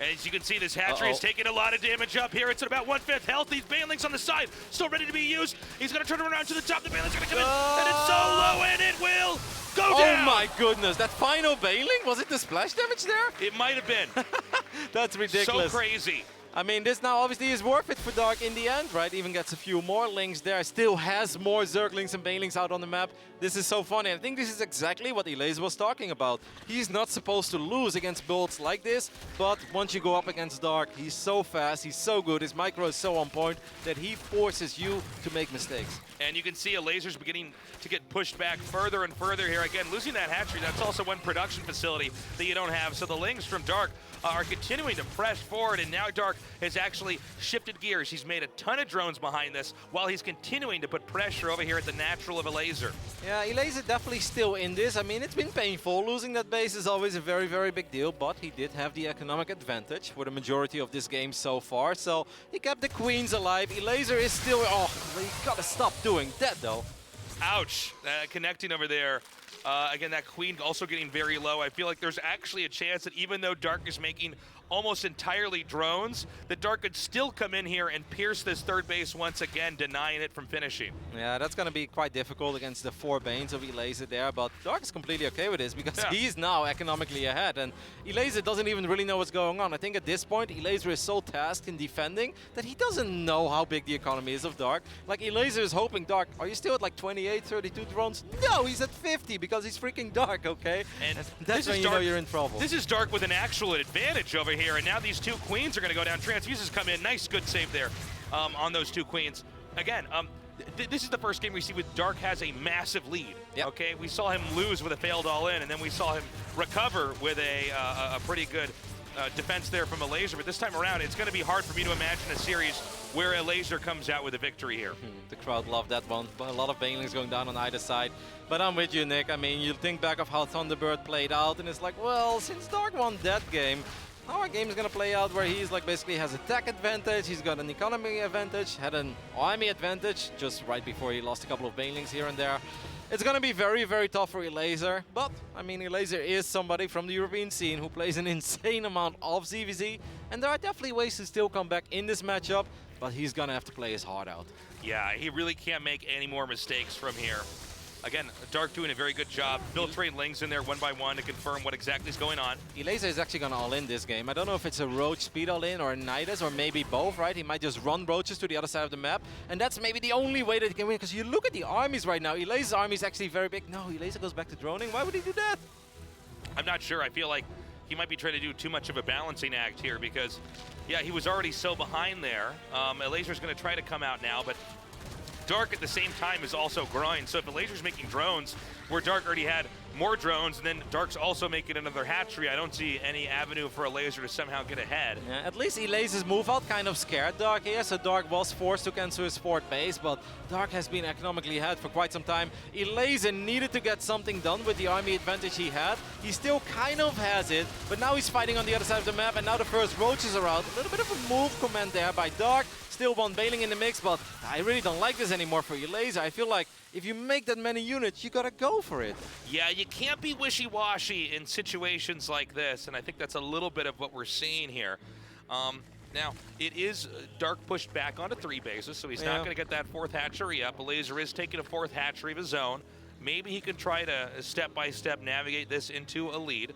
As you can see, this hatchery is taking a lot of damage up here. It's at about 1/5 health. These Banelings on the side, still ready to be used. He's going to turn around to the top. The Banelings are going to come in, and it's so low, and it will go down. Oh my goodness, that final Baneling? Was it the splash damage there? It might have been. That's ridiculous. So crazy. I mean, this now obviously is worth it for Dark in the end, right? Even gets a few more Lings there. Still has more Zerglings and Banelings out on the map. This is so funny. I think this is exactly what Elazer was talking about. He's not supposed to lose against builds like this, but once you go up against Dark, he's so fast, he's so good, his micro is so on point that he forces you to make mistakes. And you can see Elazer's beginning to get pushed back further and further here. Again, losing that hatchery, that's also one production facility that you don't have. So the Lings from Dark are continuing to press forward, and now Dark has actually shifted gears. He's made a ton of drones behind this while he's continuing to put pressure over here at the natural of Elazer. Yeah, Elazer definitely still in this. I mean, it's been painful. Losing that base is always a very, very big deal, but he did have the economic advantage for the majority of this game so far, so he kept the Queens alive. Elazer is still... Oh, you gotta stop doing that, though. Ouch. Connecting over there. Again, that Queen also getting very low. I feel like there's actually a chance that even though Dark is making almost entirely drones, that Dark could still come in here and pierce this third base once again, denying it from finishing. Yeah, that's going to be quite difficult against the 4 Banes of Elazer there, but Dark is completely okay with this because he's now economically ahead, and Elazer doesn't even really know what's going on. I think at this point, Elazer is so tasked in defending that he doesn't know how big the economy is of Dark. Like, Elazer is hoping, Dark, are you still at like 28, 32 drones? No, he's at 50 because he's freaking Dark, okay? And that's when you know you're in trouble. This is Dark with an actual advantage over here, and now these 2 queens are going to go down. Transfuses come in. Nice, good save there on those 2 queens. Again, this is the first game we see with Dark has a massive lead. Yep. Okay, we saw him lose with a failed all-in, and then we saw him recover with a pretty good defense there from Elazer. But this time around, it's going to be hard for me to imagine a series where Elazer comes out with a victory here. The crowd loved that one, but a lot of banelings going down on either side. But I'm with you, Nick. I mean, you think back of how Thunderbird played out, and it's like, well, since Dark won that game, now our game is going to play out where he's like basically has attack advantage, he's got an economy advantage, had an army advantage just right before he lost a couple of banelings here and there. It's going to be very, very tough for Elazer, but I mean, Elazer is somebody from the European scene who plays an insane amount of ZVZ, and there are definitely ways to still come back in this matchup, but he's going to have to play his heart out. Yeah, he really can't make any more mistakes from here. Again, Dark doing a very good job. Filtrating Lings in there 1 by 1 to confirm what exactly is going on. Elazer is actually going to all-in this game. I don't know if it's a Roach speed all-in or a Nidus or maybe both, right? He might just run Roaches to the other side of the map, and that's maybe the only way that he can win, because you look at the armies right now. Elazer's army is actually very big. No, Elazer goes back to droning. Why would he do that? I'm not sure. I feel like he might be trying to do too much of a balancing act here because, yeah, he was already so behind there. Elazer's going to try to come out now, but Dark at the same time is also growing. So if Elazer's making drones where Dark already had more drones, and then Dark's also making another hatchery, I don't see any avenue for Elazer to somehow get ahead. Yeah, at least Elazer's move out kind of scared Dark here, so Dark was forced to cancel his 4th base, but Dark has been economically ahead for quite some time. Elazer needed to get something done with the army advantage he had. He still kind of has it, but now he's fighting on the other side of the map, and now the first Roaches are out. A little bit of a move command there by Dark. Still 1 Bailing in the mix, but I really don't like this anymore for Elazer. I feel like if you make that many units, you gotta go for it. Yeah, you can't be wishy-washy in situations like this, and I think that's a little bit of what we're seeing here. Now, it is Dark pushed back onto 3 bases, so he's not going to get that 4th hatchery up. Elazer is taking a 4th hatchery of his own. Maybe he can try to step-by-step navigate this into a lead.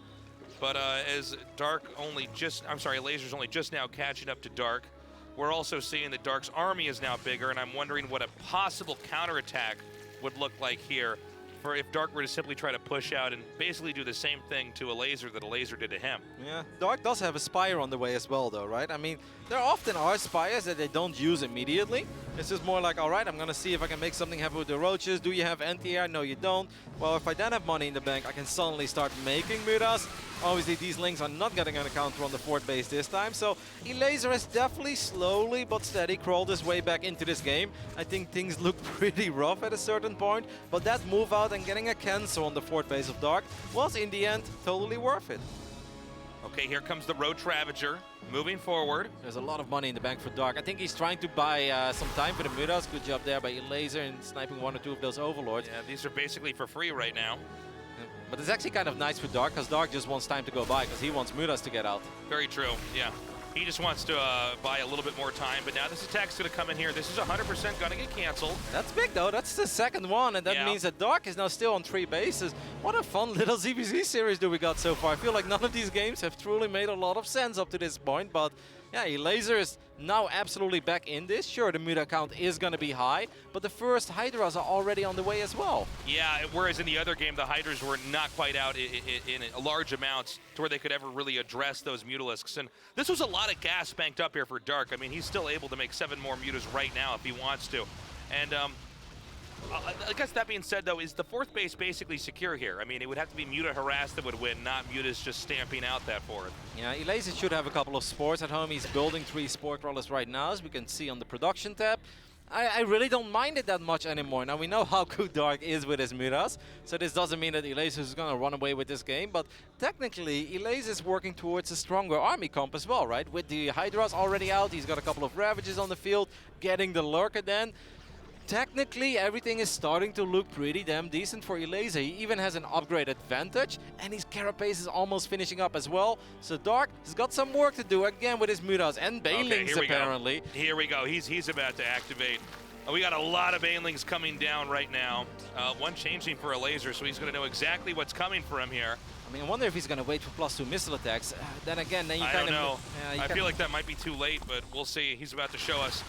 But as Elazer's only just now catching up to Dark, we're also seeing that Dark's army is now bigger, and I'm wondering what a possible counterattack would look like here for if Dark were to simply try to push out and basically do the same thing to Elazer that Elazer did to him. Yeah, Dark does have a Spire on the way as well though, right? I mean, there often are Spires that they don't use immediately. It's just more like, all right, I'm gonna see if I can make something happen with the Roaches. Do you have anti-air? No, you don't. Well, if I then have money in the bank, I can suddenly start making Mutas. Obviously, these Lings are not getting an counter on the 4th base this time, so Elazer has definitely slowly but steady crawled his way back into this game. I think things look pretty rough at a certain point, but that move out and getting a cancel on the 4th base of Dark was, in the end, totally worth it. Okay, here comes the Roach Ravager moving forward. There's a lot of money in the bank for Dark. I think he's trying to buy some time for the Mutas. Good job there by Elazer in sniping 1 or 2 of those Overlords. Yeah, these are basically for free right now. But it's actually kind of nice for Dark, because Dark just wants time to go by, because he wants Mutas to get out. Very true, yeah. He just wants to buy a little bit more time, but now this attack's going to come in here. This is 100% going to get canceled. That's big, though. That's the 2nd one, and that means that Dark is now still on 3 bases. What a fun little ZVZ series do we got so far. I feel like none of these games have truly made a lot of sense up to this point, but yeah, Elazer is now absolutely back in this. Sure, the Muta count is going to be high, but the first Hydras are already on the way as well. Yeah, whereas in the other game, the Hydras were not quite out in large amounts to where they could ever really address those Mutalisks. And this was a lot of gas banked up here for Dark. I mean, he's still able to make 7 more Mutas right now if he wants to. And I guess that being said, though, is the 4th base basically secure here? I mean, it would have to be Muta Harass that would win, not Mutas just stamping out that 4th. Yeah, Elazer should have a couple of spores at home. He's building 3 spore crawlers right now, as we can see on the production tab. I really don't mind it that much anymore. Now, we know how good Dark is with his Mutas, so this doesn't mean that Elazer is going to run away with this game, but technically, Elazer is working towards a stronger army comp as well, right? With the Hydras already out, he's got a couple of Ravages on the field, getting the Lurker then. technically everything is starting to look pretty damn decent for Elazer. He even has an upgrade advantage, and his carapace is almost finishing up as well. So Dark has got some work to do again with his Mutas and Banelings apparently. Here we go. He's about to activate. We got a lot of Banelings coming down right now. One changing for Elazer, so he's going to know exactly what's coming for him here. I mean, I wonder if he's going to wait for +2 missile attacks. Then again, then you I kind don't of know. I feel like that might be too late, but we'll see. He's about to show us.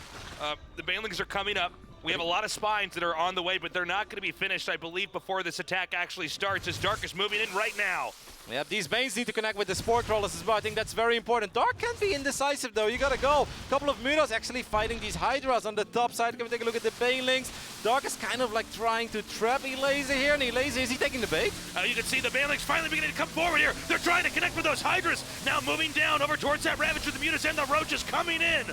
The Banelings are coming up. We have a lot of spines that are on the way, but they're not going to be finished, I believe, before this attack actually starts, as Dark is moving in right now. Yep, these Banes need to connect with the Spore Crawlers as well. I think that's very important. Dark can't be indecisive though. You gotta go. Couple of Mutas actually fighting these Hydras on the top side. Can we take a look at the Banelings? Dark is kind of like trying to trap Elazer here. And Elazer, is he taking the bait? You can see the Banelings finally beginning to come forward here. They're trying to connect with those Hydras. Now moving down over towards that Ravage with the Mutas and the Roaches coming in.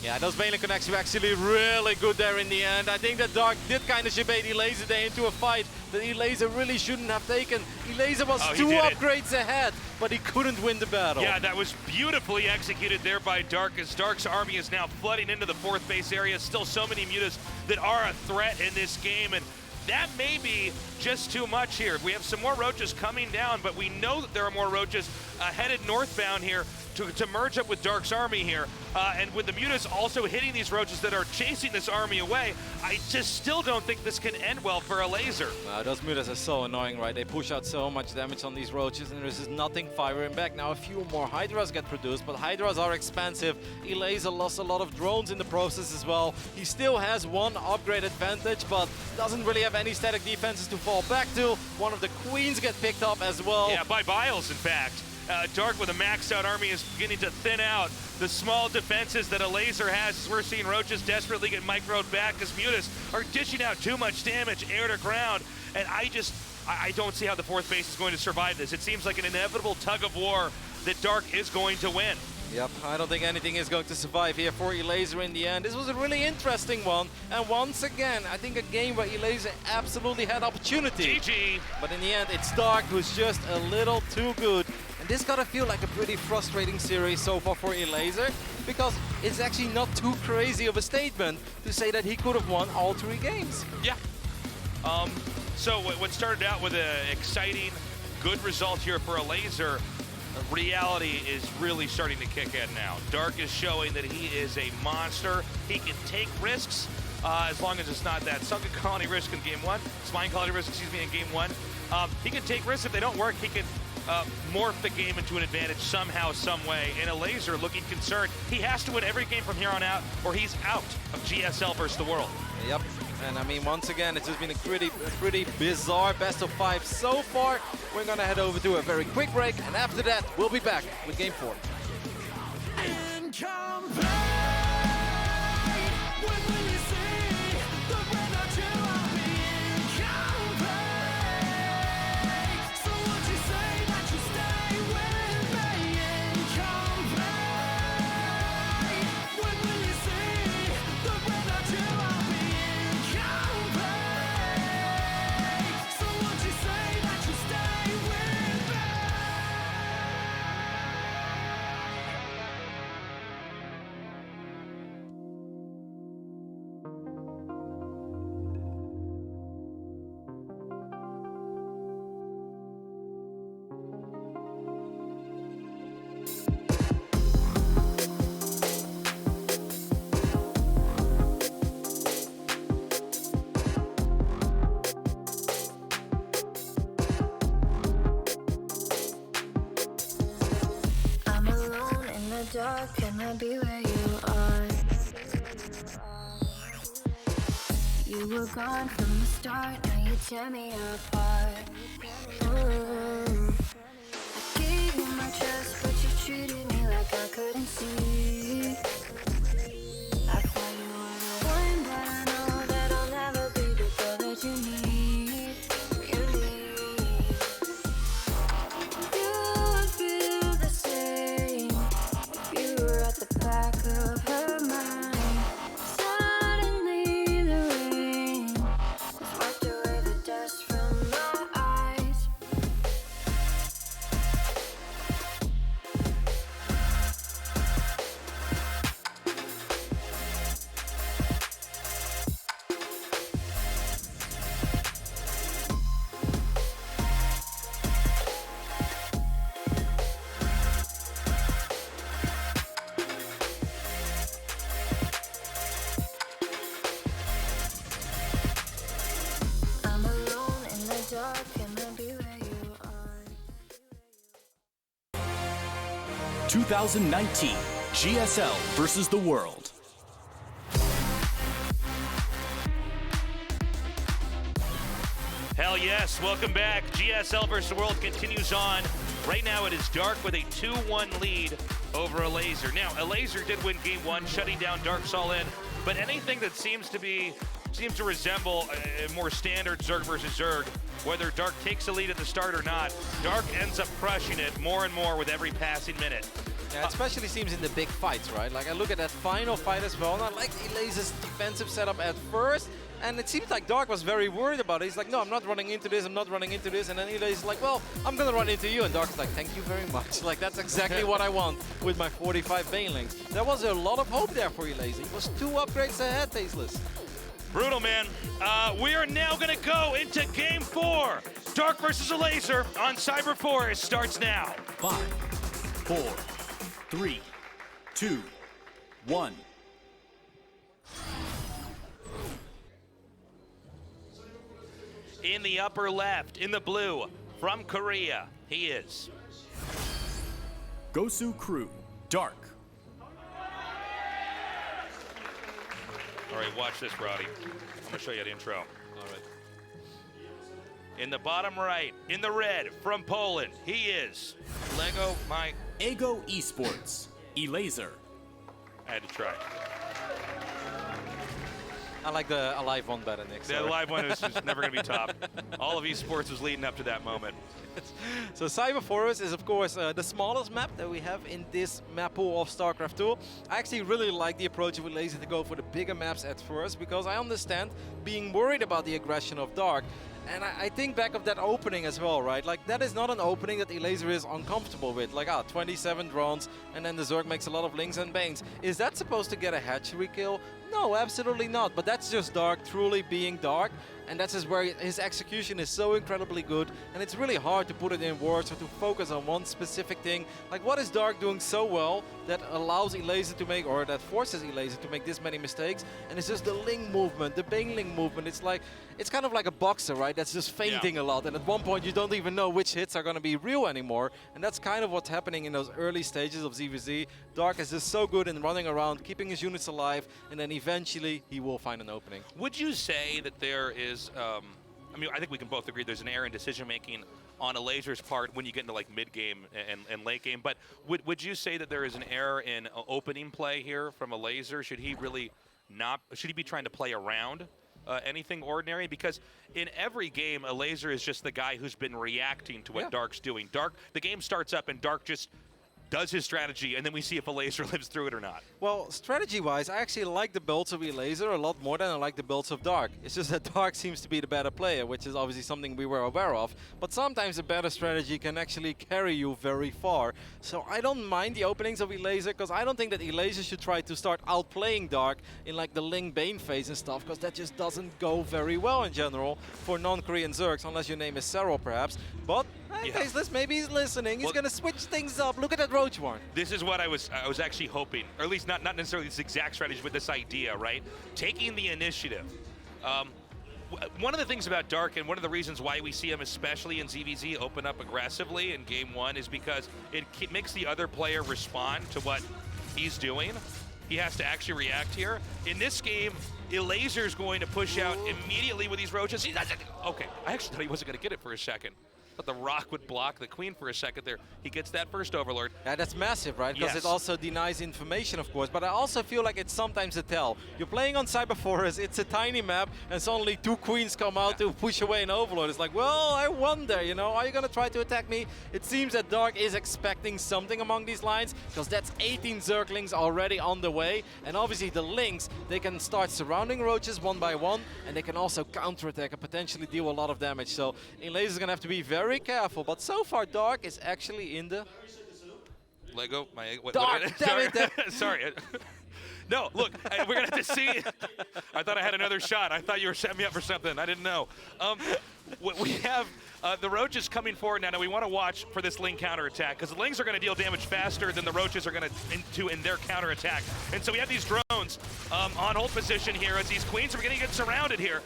Yeah, those Baneling connects were actually really good there in the end. I think that Dark did kind of shibait Elazer there into a fight that Elazer really shouldn't have taken. Elazer was 2 upgrades ahead, but he couldn't win the battle. Yeah, that was beautifully executed there by Dark, as Dark's army is now flooding into the 4th base area. Still so many Mutas that are a threat in this game, and that may be just too much here. We have some more Roaches coming down, but we know that there are more Roaches headed northbound here to merge up with Dark's army here. And with the Mutas also hitting these Roaches that are chasing this army away, I just still don't think this can end well for Elazer. Those Mutas are so annoying, right? They push out so much damage on these Roaches, and there's just nothing firing back. Now a few more Hydras get produced, but Hydras are expensive. Elazer lost a lot of drones in the process as well. He still has 1 upgrade advantage, but doesn't really have any static defenses to fall back to. One of the Queens get picked up as well. Yeah, by Biles, in fact. Dark with a maxed out army is beginning to thin out the small defenses that Elazer has, as we're seeing Roaches desperately get microed back as Mutas are dishing out too much damage air to ground. And I don't see how the 4th base is going to survive this. It seems like an inevitable tug of war that Dark is going to win. Yep, I don't think anything is going to survive here for Elazer in the end. This was a really interesting one, and once again, I think a game where Elazer absolutely had opportunity. GG. But in the end, it's Dark who's just a little too good. And this gotta feel like a pretty frustrating series so far for Elazer, because it's actually not too crazy of a statement to say that he could have won all 3 games. Yeah. So what started out with an exciting, good result here for Elazer, reality is really starting to kick in now. Dark is showing that he is a monster. He can take risks as long as it's not that Sunken Colony risk in game 1, Spine Colony risk, excuse me, in game 1. He can take risks. If they don't work, he can morph the game into an advantage somehow, some way. And Elazer looking concerned. He has to win every game from here on out, or he's out of GSL versus the world. Yep. And I mean, once again, it's just been a pretty bizarre best of 5 so far. We're gonna head over to a very quick break, and after that, we'll be back with game 4. Dark, can I be where you are? You were gone from the start, now you tear me apart. I gave you my trust, but you treated me like I couldn't see. I thought you were the one, but I know that I'll never be the girl that you need. You would feel the same. You were at the back of her mind. Suddenly the rain has wiped away the dust from my eyes. 2019 GSL versus the world. Hell yes, welcome back. GSL versus the world continues on. Right now it is Dark with a 2-1 lead over Elazer. Now, Elazer did win game 1, shutting down Dark's all in, but anything that seems to resemble a more standard Zerg versus Zerg, whether Dark takes the lead at the start or not, Dark ends up crushing it more and more with every passing minute. Yeah, it especially seems in the big fights, right? Like, I look at that final fight as well, and I like Elazer's defensive setup at first, and it seems like Dark was very worried about it. He's like, no, I'm not running into this, I'm not running into this, and then Elazer's like, well, I'm gonna run into you, and Dark's like, thank you very much. Like, that's exactly what I want with my 45 Banelings. There was a lot of hope there for Elazer. He was 2 upgrades ahead, Tasteless. Brutal, man. We are now going to go into Game 4. Dark versus Elazer on Cyber Forest starts now. 5, 4, 3, 2, 1. In the upper left, in the blue, from Korea, he is Gosu Crew, Dark. All right, watch this, Brody. I'm going to show you the intro. All right. In the bottom right, in the red, from Poland, he is Lego, my... Ego Esports, Elazer. I had to try. I like the live one better, Nick. The live one is just never going to be top. All of esports was leading up to that moment. So Cyber Forest is, of course, the smallest map that we have in this map pool of StarCraft 2. I actually really like the approach of Elazer to go for the bigger maps at first, because I understand being worried about the aggression of Dark. And I think back of that opening as well, right? Like, that is not an opening that Elazer is uncomfortable with. Like, 27 drones, and then the Zerg makes a lot of Lings and Banes. Is that supposed to get a hatchery kill? No, absolutely not. But that's just Dark truly being Dark. And that's just where his execution is so incredibly good. And it's really hard to put it in words or to focus on one specific thing. Like, what is Dark doing so well that allows Elazer to make, or that forces Elazer to make this many mistakes? And it's just the Ling movement, the Baneling movement. It's like, it's kind of like a boxer, right? That's just feinting a lot. And at one point, you don't even know which hits are going to be real anymore. And that's kind of what's happening in those early stages of ZVZ. Dark is just so good in running around, keeping his units alive, and then eventually he will find an opening. Would you say that there is, I mean, I think we can both agree there's an error in decision-making on Elazer's part when you get into like mid-game and late game, but would you say that there is an error in opening play here from Elazer? Should he really not, should he be trying to play around anything ordinary? Because in every game, Elazer is just the guy who's been reacting to what Dark's doing. Dark, the game starts up and Dark just does his strategy, and then we see if Elazer lives through it or not. Well, strategy-wise, I actually like the builds of Elazer a lot more than I like the builds of Dark. It's just that Dark seems to be the better player, which is obviously something we were aware of. But sometimes a better strategy can actually carry you very far. So I don't mind the openings of Elazer, because I don't think that Elazer should try to start outplaying Dark in like the Ling Bane phase and stuff, because that just doesn't go very well in general for non-Korean Zergs, unless your name is Serral perhaps. But hey, Tasteless, maybe he's listening. He's gonna switch things up. Look at that Roach Warren. This is what I was actually hoping, or at least not necessarily this exact strategy, but this idea, right? Taking the initiative. One of the things about Dark, and one of the reasons why we see him, especially in ZVZ, open up aggressively in game 1 is because it makes the other player respond to what he's doing. He has to actually react here. In this game, Elazer's going to push out immediately with these roaches. Okay, I actually thought he wasn't going to get it for a second. But the rock would block the queen for a second there. He gets that first overlord. Yeah, that's massive, right? Because it also denies information, of course. But I also feel like it's sometimes a tell. You're playing on Cyber Forest, it's a tiny map, and suddenly 2 queens come out to push away an overlord. It's like, well, I wonder, you know, are you going to try to attack me? It seems that Dark is expecting something among these lines, because that's 18 Zerglings already on the way. And obviously the Lings, they can start surrounding roaches one by one, and they can also counterattack and potentially deal a lot of damage. So Elazer's going to have to be very careful, but so far Dark is actually in the Lego. Dark, damn it! Sorry. No, look, we're gonna have to see. I thought I had another shot. I thought you were setting me up for something. I didn't know. We have the roaches coming forward now. Now we want to watch for this Ling counterattack, because the Lings are going to deal damage faster than the roaches are going to in their counterattack. And so we have these drones on hold position here as these queens are going to get surrounded here.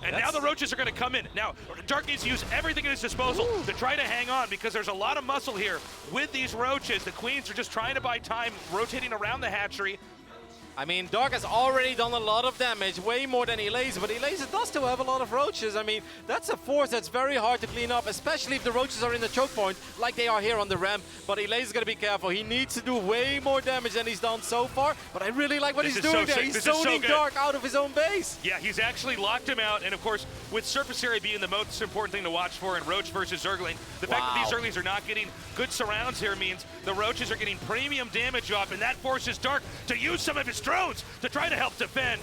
And now the Roaches are going to come in. Now, Dark needs to use everything at his disposal to try to hang on because there's a lot of muscle here with these Roaches. The Queens are just trying to buy time, rotating around the hatchery. I mean, Dark has already done a lot of damage, way more than Elazer, but Elazer does still have a lot of Roaches. I mean, that's a force that's very hard to clean up, especially if the Roaches are in the choke point, like they are here on the ramp. But Elazer's gonna be careful. He needs to do way more damage than he's done so far, but I really like what he's doing there. He's zoning Dark out of his own base. Yeah, he's actually locked him out, and of course, with surface area being the most important thing to watch for in Roach versus Zergling, the fact that these Zerglings are not getting good surrounds here means the Roaches are getting premium damage off, and that forces Dark to use some of his drones to try to help defend.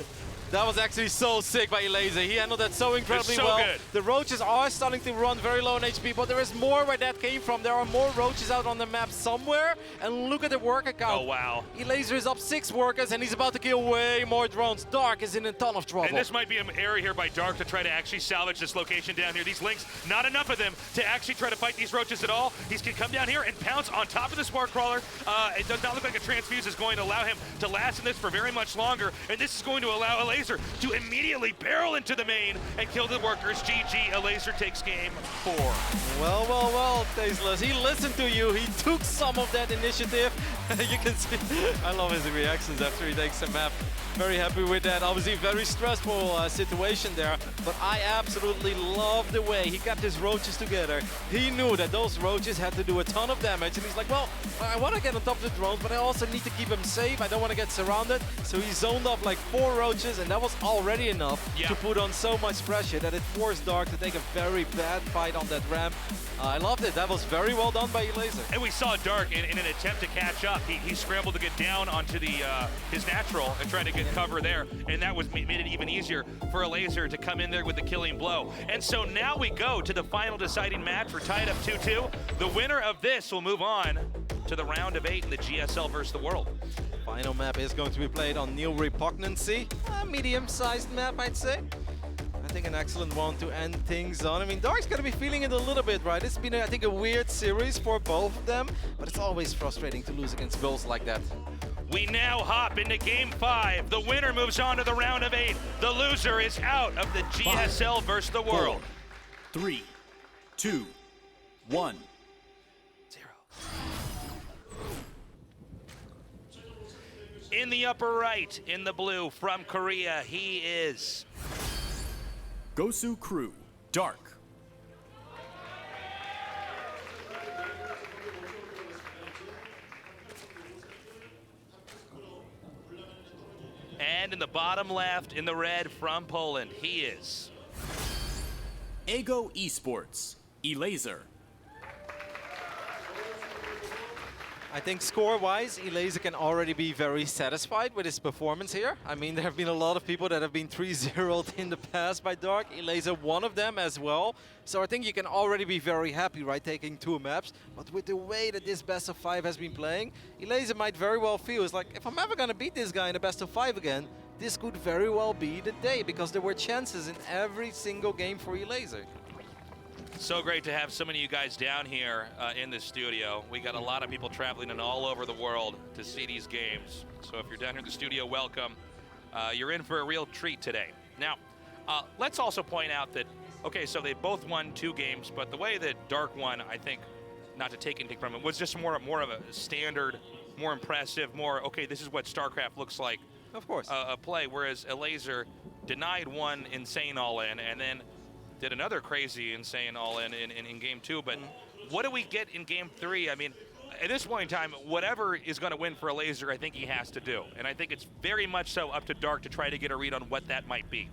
That was actually so sick by Elazer. He handled that so incredibly well. Good. The Roaches are starting to run very low on HP, but there is more where that came from. There are more Roaches out on the map somewhere, and look at the worker count. Oh, wow. Elazer is up 6 workers, and he's about to kill way more drones. Dark is in a ton of trouble. And this might be an area here by Dark to try to actually salvage this location down here. These Lynx, not enough of them to actually try to fight these Roaches at all. He's going to come down here and pounce on top of the Spark Crawler. It does not look like a Transfuse is going to allow him to last in this for very much longer, and this is going to allow Elazer to immediately barrel into the main and kill the workers. GG, Elazer takes game 4. Well, Tasteless, he listened to you. He took some of that initiative. You can see, I love his reactions after he takes the map. Very happy with that. Obviously, very stressful situation there, but I absolutely love the way he kept his Roaches together. He knew that those Roaches had to do a ton of damage, and he's like, well, I want to get on top of the drones, but I also need to keep them safe. I don't want to get surrounded. So he zoned up like 4 Roaches, and that was already enough to put on so much pressure that it forced Dark to take a very bad fight on that ramp. I loved it. That was very well done by Elazer. And we saw Dark in an attempt to catch up. He scrambled to get down onto the his natural and trying to get cover there, and that made it even easier for Elazer to come in there with the killing blow. And so now we go to the final deciding match. We're tied up 2-2. The winner of this will move on to the round of 8 in the GSL versus the World. Final map is going to be played on Neeb Repugnancy. A medium-sized map, I'd say. I think an excellent one to end things on. I mean, Dark's gonna be feeling it a little bit, right? It's been, I think, a weird series for both of them, but it's always frustrating to lose against goals like that. We now hop into game 5. The winner moves on to the round of 8. The loser is out of the GSL versus the World. 4, 3, 2, 1. 0. In the upper right, in the blue, from Korea, he is Gosu Crew, Dark. And in the bottom left, in the red, from Poland, he is Ego Esports, Elazer. I think score-wise, Elazer can already be very satisfied with his performance here. I mean, there have been a lot of people that have been 3-0'd in the past by Dark. Elazer one of them as well. So I think you can already be very happy, right, taking 2 maps. But with the way that this best of 5 has been playing, Elazer might very well feel, it's like, if I'm ever gonna beat this guy in a best of 5 again, this could very well be the day, because there were chances in every single game for Elazer. so great to have so many of you guys down here in the studio. We got a lot of people traveling in all over the world to see these games. So if you're down here in the studio, welcome. You're in for a real treat today. Now, let's also point out that, okay, so they both won 2 games, but the way that Dark won, I think, not to take anything from it, was just more of a standard, more impressive, more, okay, this is what StarCraft looks like. Of course. A play, whereas Elazer denied one insane all-in and then did another crazy insane all-in in game 2. But what do we get in game 3? I mean, at this point in time, whatever is going to win for Elazer, I think he has to do. And I think it's very much so up to Dark to try to get a read on what that might be.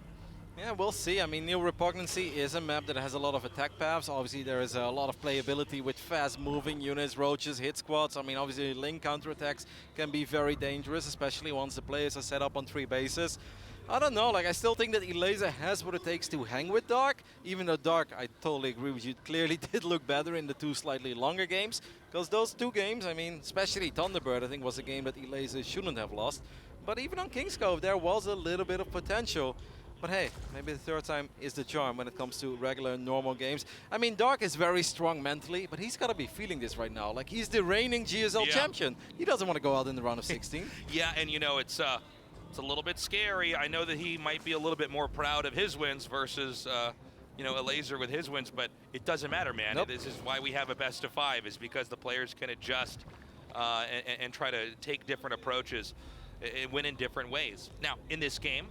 Yeah, we'll see. I mean, Neeb Repugnancy is a map that has a lot of attack paths. Obviously, there is a lot of playability with fast-moving units, roaches, hit squads. I mean, obviously, link counterattacks can be very dangerous, especially once the players are set up on 3 bases. I don't know, like, I still think that Elazer has what it takes to hang with Dark, even though Dark, I totally agree with you, clearly did look better in the 2 slightly longer games, because those 2 games, I mean, especially Thunderbird, I think was a game that Elazer shouldn't have lost. But even on King's Cove, there was a little bit of potential. But hey, maybe the 3rd time is the charm when it comes to regular, normal games. I mean, Dark is very strong mentally, but he's got to be feeling this right now. Like, he's the reigning GSL champion. He doesn't want to go out in the round of 16. Yeah, and you know, it's It's a little bit scary. I know that he might be a little bit more proud of his wins versus, Elazer with his wins, but it doesn't matter, man. Nope. This is why we have a best of 5, is because the players can adjust and try to take different approaches and win in different ways. Now, in this game,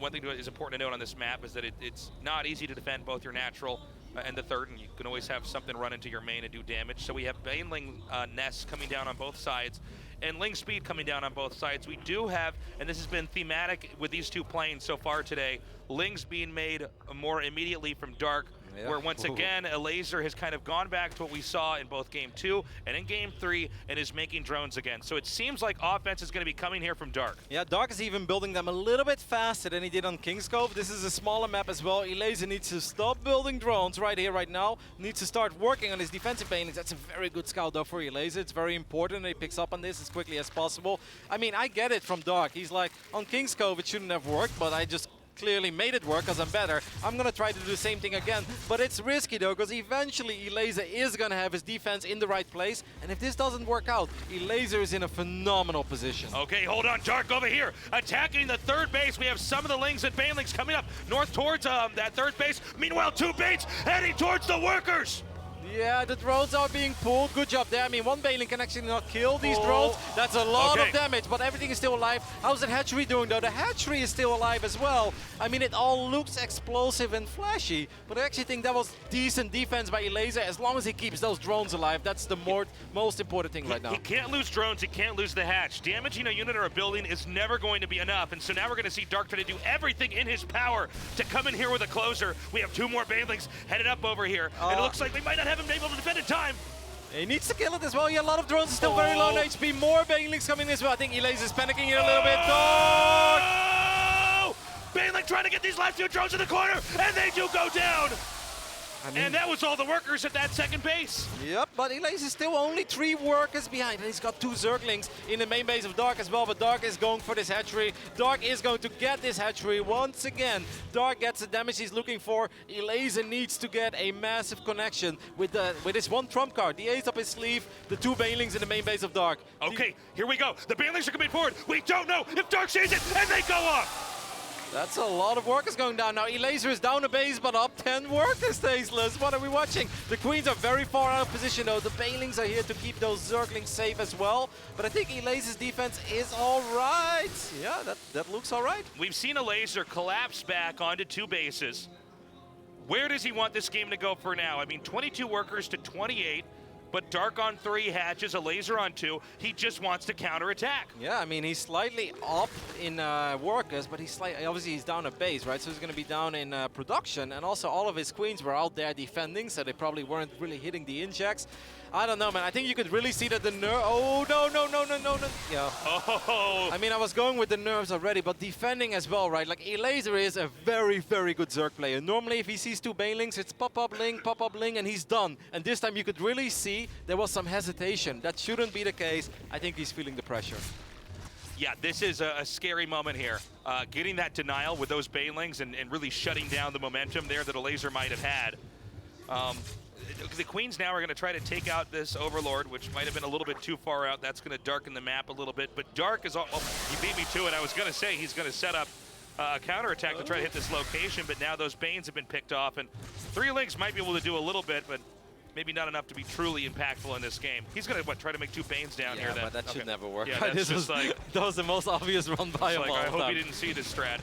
one thing that is important to note on this map is that it's not easy to defend both your natural and the third, and you can always have something run into your main and do damage. So we have Baneling nests coming down on both sides, and Ling speed coming down on both sides. We do have, and this has been thematic with these two playing so far today, Ling's being made more immediately from Dark, where once again, Elazer has kind of gone back to what we saw in both Game 2 and in Game 3 and is making drones again. So it seems like offense is going to be coming here from Dark. Yeah, Dark is even building them a little bit faster than he did on King's Cove. This is a smaller map as well. Elazer needs to stop building drones right here, right now. Needs to start working on his defensive banings. That's a very good scout though for Elazer. It's very important that he picks up on this as quickly as possible. I mean, I get it from Dark. He's like, on King's Cove it shouldn't have worked, but I just clearly made it work because I'm better. I'm gonna try to do the same thing again, but it's risky though, because eventually Elazer is gonna have his defense in the right place, and if this doesn't work out, Elazer is in a phenomenal position. Okay, hold on, Dark over here, attacking the third base. We have some of the Lings and Banelings coming up north towards that third base. Meanwhile, 2 Banes heading towards the workers. Yeah, the drones are being pulled. Good job there. I mean, one Baneling can actually not kill these drones. That's a lot of damage, but everything is still alive. How's the hatchery doing, though? The hatchery is still alive as well. I mean, it all looks explosive and flashy, but I actually think that was decent defense by Elazer. As long as he keeps those drones alive, that's the most important thing right now. He can't lose drones. He can't lose the hatch. Damaging a unit or a building is never going to be enough, and so now we're going to see Dark try to do everything in his power to come in here with a closer. We have 2 more Banelings headed up over here, and it looks like we might not have him able to defend in time. He needs to kill it as well. Yeah, a lot of drones are still very low on HP. More Banelings coming as well. I think Elazer is panicking here a little bit. Oh! Baneling trying to get these last 2 drones in the corner, and they do go down. And that was all the workers at that second base. Yep, but Elazer is still only 3 workers behind. And he's got 2 Zerglings in the main base of Dark as well. But Dark is going for this hatchery. Dark is going to get this hatchery once again. Dark gets the damage he's looking for. Elazer needs to get a massive connection with his 1 trump card. The ace up his sleeve, the 2 Banelings in the main base of Dark. Okay, here we go. The Banelings are coming forward. We don't know if Dark sees it, and they go off. That's a lot of workers going down now. Elazer is down a base, but up 10 workers, Tasteless. What are we watching? The Queens are very far out of position, though. The Banelings are here to keep those Zerglings safe as well. But I think Elazer's defense is all right. Yeah, that looks all right. We've seen Elazer collapse back onto 2 bases. Where does he want this game to go for now? I mean, 22 workers to 28. But Dark on 3 hatches, Elazer on 2. He just wants to counterattack. Yeah, I mean, he's slightly up in workers, but obviously he's down a base, right? So he's going to be down in production. And also all of his queens were out there defending, so they probably weren't really hitting the injects. I don't know, man. I think you could really see that the nerve. Oh, no. Yeah. Oh. I mean, I was going with the nerves already, but defending as well, right? Like, Elazer is a very, very good Zerg player. Normally, if he sees 2 Banelings, it's pop up Ling, and he's done. And this time, you could really see there was some hesitation. That shouldn't be the case. I think he's feeling the pressure. Yeah, this is a scary moment here. Getting that denial with those Banelings and really shutting down the momentum there that Elazer might have had. The Queens now are going to try to take out this Overlord, which might have been a little bit too far out. That's going to darken the map a little bit. But Dark is, he beat me to it. I was going to say he's going to set up a counterattack to try to hit this location, but now those Banes have been picked off, and 3 Links might be able to do a little bit, but maybe not enough to be truly impactful in this game. He's going to, try to make 2 Banes down here then? But that should never work. Yeah, Right? that's just like... that was the most obvious run by him all I the hope time. you didn't see this strat.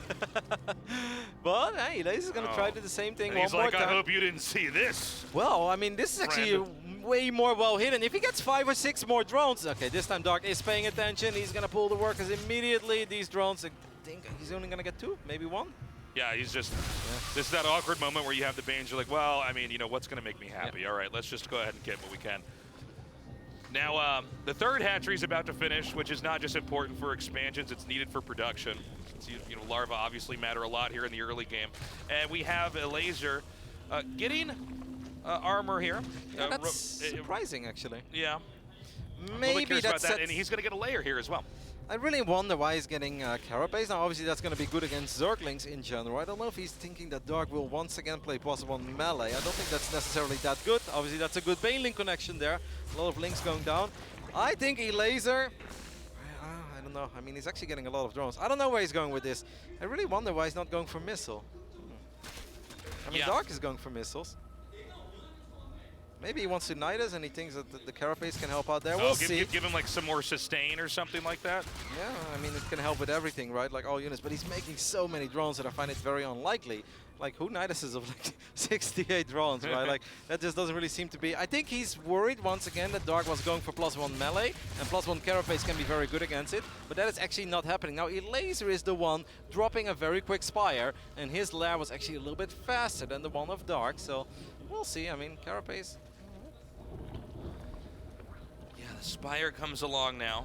But, hey, Elazer's going to try to do the same thing And one he's more like, time. I hope you didn't see this. Well, I mean, this is actually way more well hidden. If he gets 5 or 6 more drones, okay, this time Dark is paying attention. He's going to pull the workers immediately. These drones, I think he's only going to get 2, maybe 1. Yeah, he's just, this is that awkward moment where you have the Banes, you're like, well, I mean, what's going to make me happy? Yep. All right, let's just go ahead and get what we can. Now, the third hatchery is about to finish, which is not just important for expansions, it's needed for production. Larvae obviously matter a lot here in the early game. And we have Elazer getting armor here. Yeah, that's surprising, actually. Yeah. Maybe that's that, and he's going to get a layer here as well. I really wonder why he's getting Carapace. Now, obviously, that's going to be good against Zerglings in general. I don't know if he's thinking that Dark will once again play +1 melee. I don't think that's necessarily that good. Obviously, that's a good Baneling connection there. A lot of links going down. I think Elazer, I don't know. I mean, he's actually getting a lot of drones. I don't know where he's going with this. I really wonder why he's not going for missile. I mean, Yeah. Dark is going for missiles. Maybe he wants to knight us and he thinks that the Carapace can help out there. We'll see. Give him like some more sustain or something like that. Yeah, I mean, it can help with everything, right? Like all units. But he's making so many drones that I find it very unlikely. Like, who knight us of like 68 drones, right? Like, that just doesn't really seem to be. I think he's worried once again that Dark was going for +1 melee, and +1 Carapace can be very good against it. But that is actually not happening. Now, Elazer is the one dropping a very quick Spire, and his lair was actually a little bit faster than the one of Dark. So, we'll see. I mean, Carapace. Yeah, the Spire comes along now.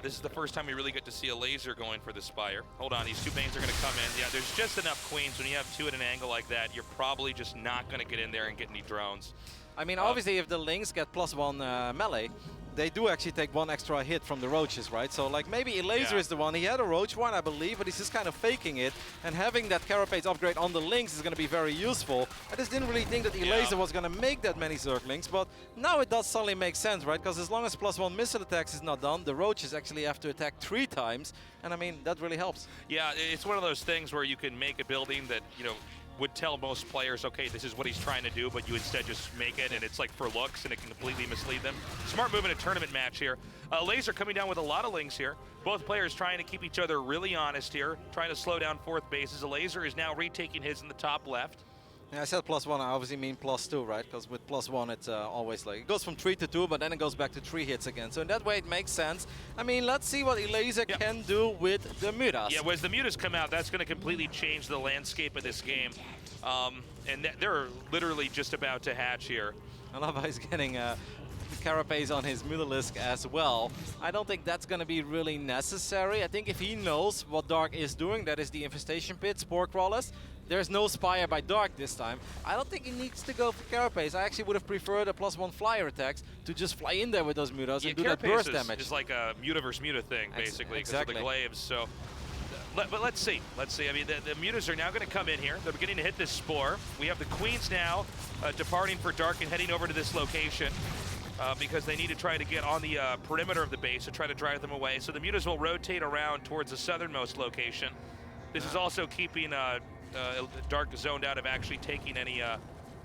This is the first time we really get to see Elazer going for the Spire. Hold on, these two Banes are going to come in. Yeah, there's just enough Queens. When you have two at an angle like that, you're probably just not going to get in there and get any drones. I mean, obviously, if the Lynx get +1 melee, they do actually take one extra hit from the Roaches, right? So, like, maybe Elazer is the one. He had a Roach one, I believe, but he's just kind of faking it. And having that Carapace upgrade on the Lynx is going to be very useful. I just didn't really think that Elazer was going to make that many Zerglings, but now it does suddenly make sense, right? Because as long as +1 missile attacks is not done, the Roaches actually have to attack 3 times. And, I mean, that really helps. Yeah, it's one of those things where you can make a building that, you know, would tell most players, okay, this is what he's trying to do, but you instead just make it, and it's like for looks, and it can completely mislead them. Smart move in a tournament match here. Laser coming down with a lot of Lynx here. Both players trying to keep each other really honest here, trying to slow down fourth bases. Laser is now retaking his in the top left. Yeah, I said +1, I obviously mean +2, right? Because with +1, it's always like, it goes from 3 to 2, but then it goes back to 3 hits again. So in that way, it makes sense. I mean, let's see what Elazer can do with the Mutas. Yeah, as the Mutas come out, that's going to completely change the landscape of this game. And they're literally just about to hatch here. I love how he's getting the Carapace on his Mutalisk as well. I don't think that's going to be really necessary. I think if he knows what Dark is doing, that is the Infestation Pit, Spore Crawlers, there's no Spire by Dark this time. I don't think he needs to go for Carapace. I actually would have preferred a +1 flyer attacks to just fly in there with those Mutas and do that burst damage. It's like a Muta versus Muta thing, basically, because of the glaives. So, but let's see. Let's see. I mean, the Mutas are now going to come in here. They're beginning to hit this Spore. We have the Queens now departing for Dark and heading over to this location. Because they need to try to get on the perimeter of the base to try to drive them away. So the Mutas will rotate around towards the southernmost location. This is also keeping Dark zoned out of actually taking any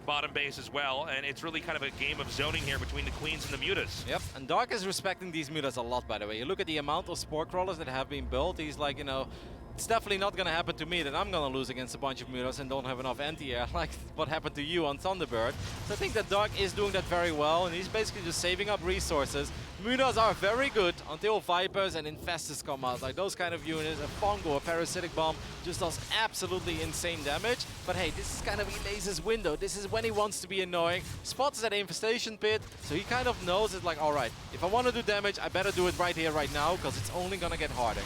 bottom base as well, and it's really kind of a game of zoning here between the Queens and the Mutas. Yep, and Dark is respecting these Mutas a lot, by the way. You look at the amount of Spore Crawlers that have been built, he's like, you know, it's definitely not going to happen to me that I'm going to lose against a bunch of Mutas and don't have enough anti-air like what happened to you on Thunderbird. So I think that Dark is doing that very well, and he's basically just saving up resources. Mutas are very good until Vipers and Infestors come out. Like those kind of units, a Fongo, a Parasitic Bomb, just does absolutely insane damage. But hey, this is kind of Elazer's window. This is when he wants to be annoying. Spots that Infestation Pit, so he kind of knows it's like, alright, if I want to do damage, I better do it right here, right now, because it's only going to get harder.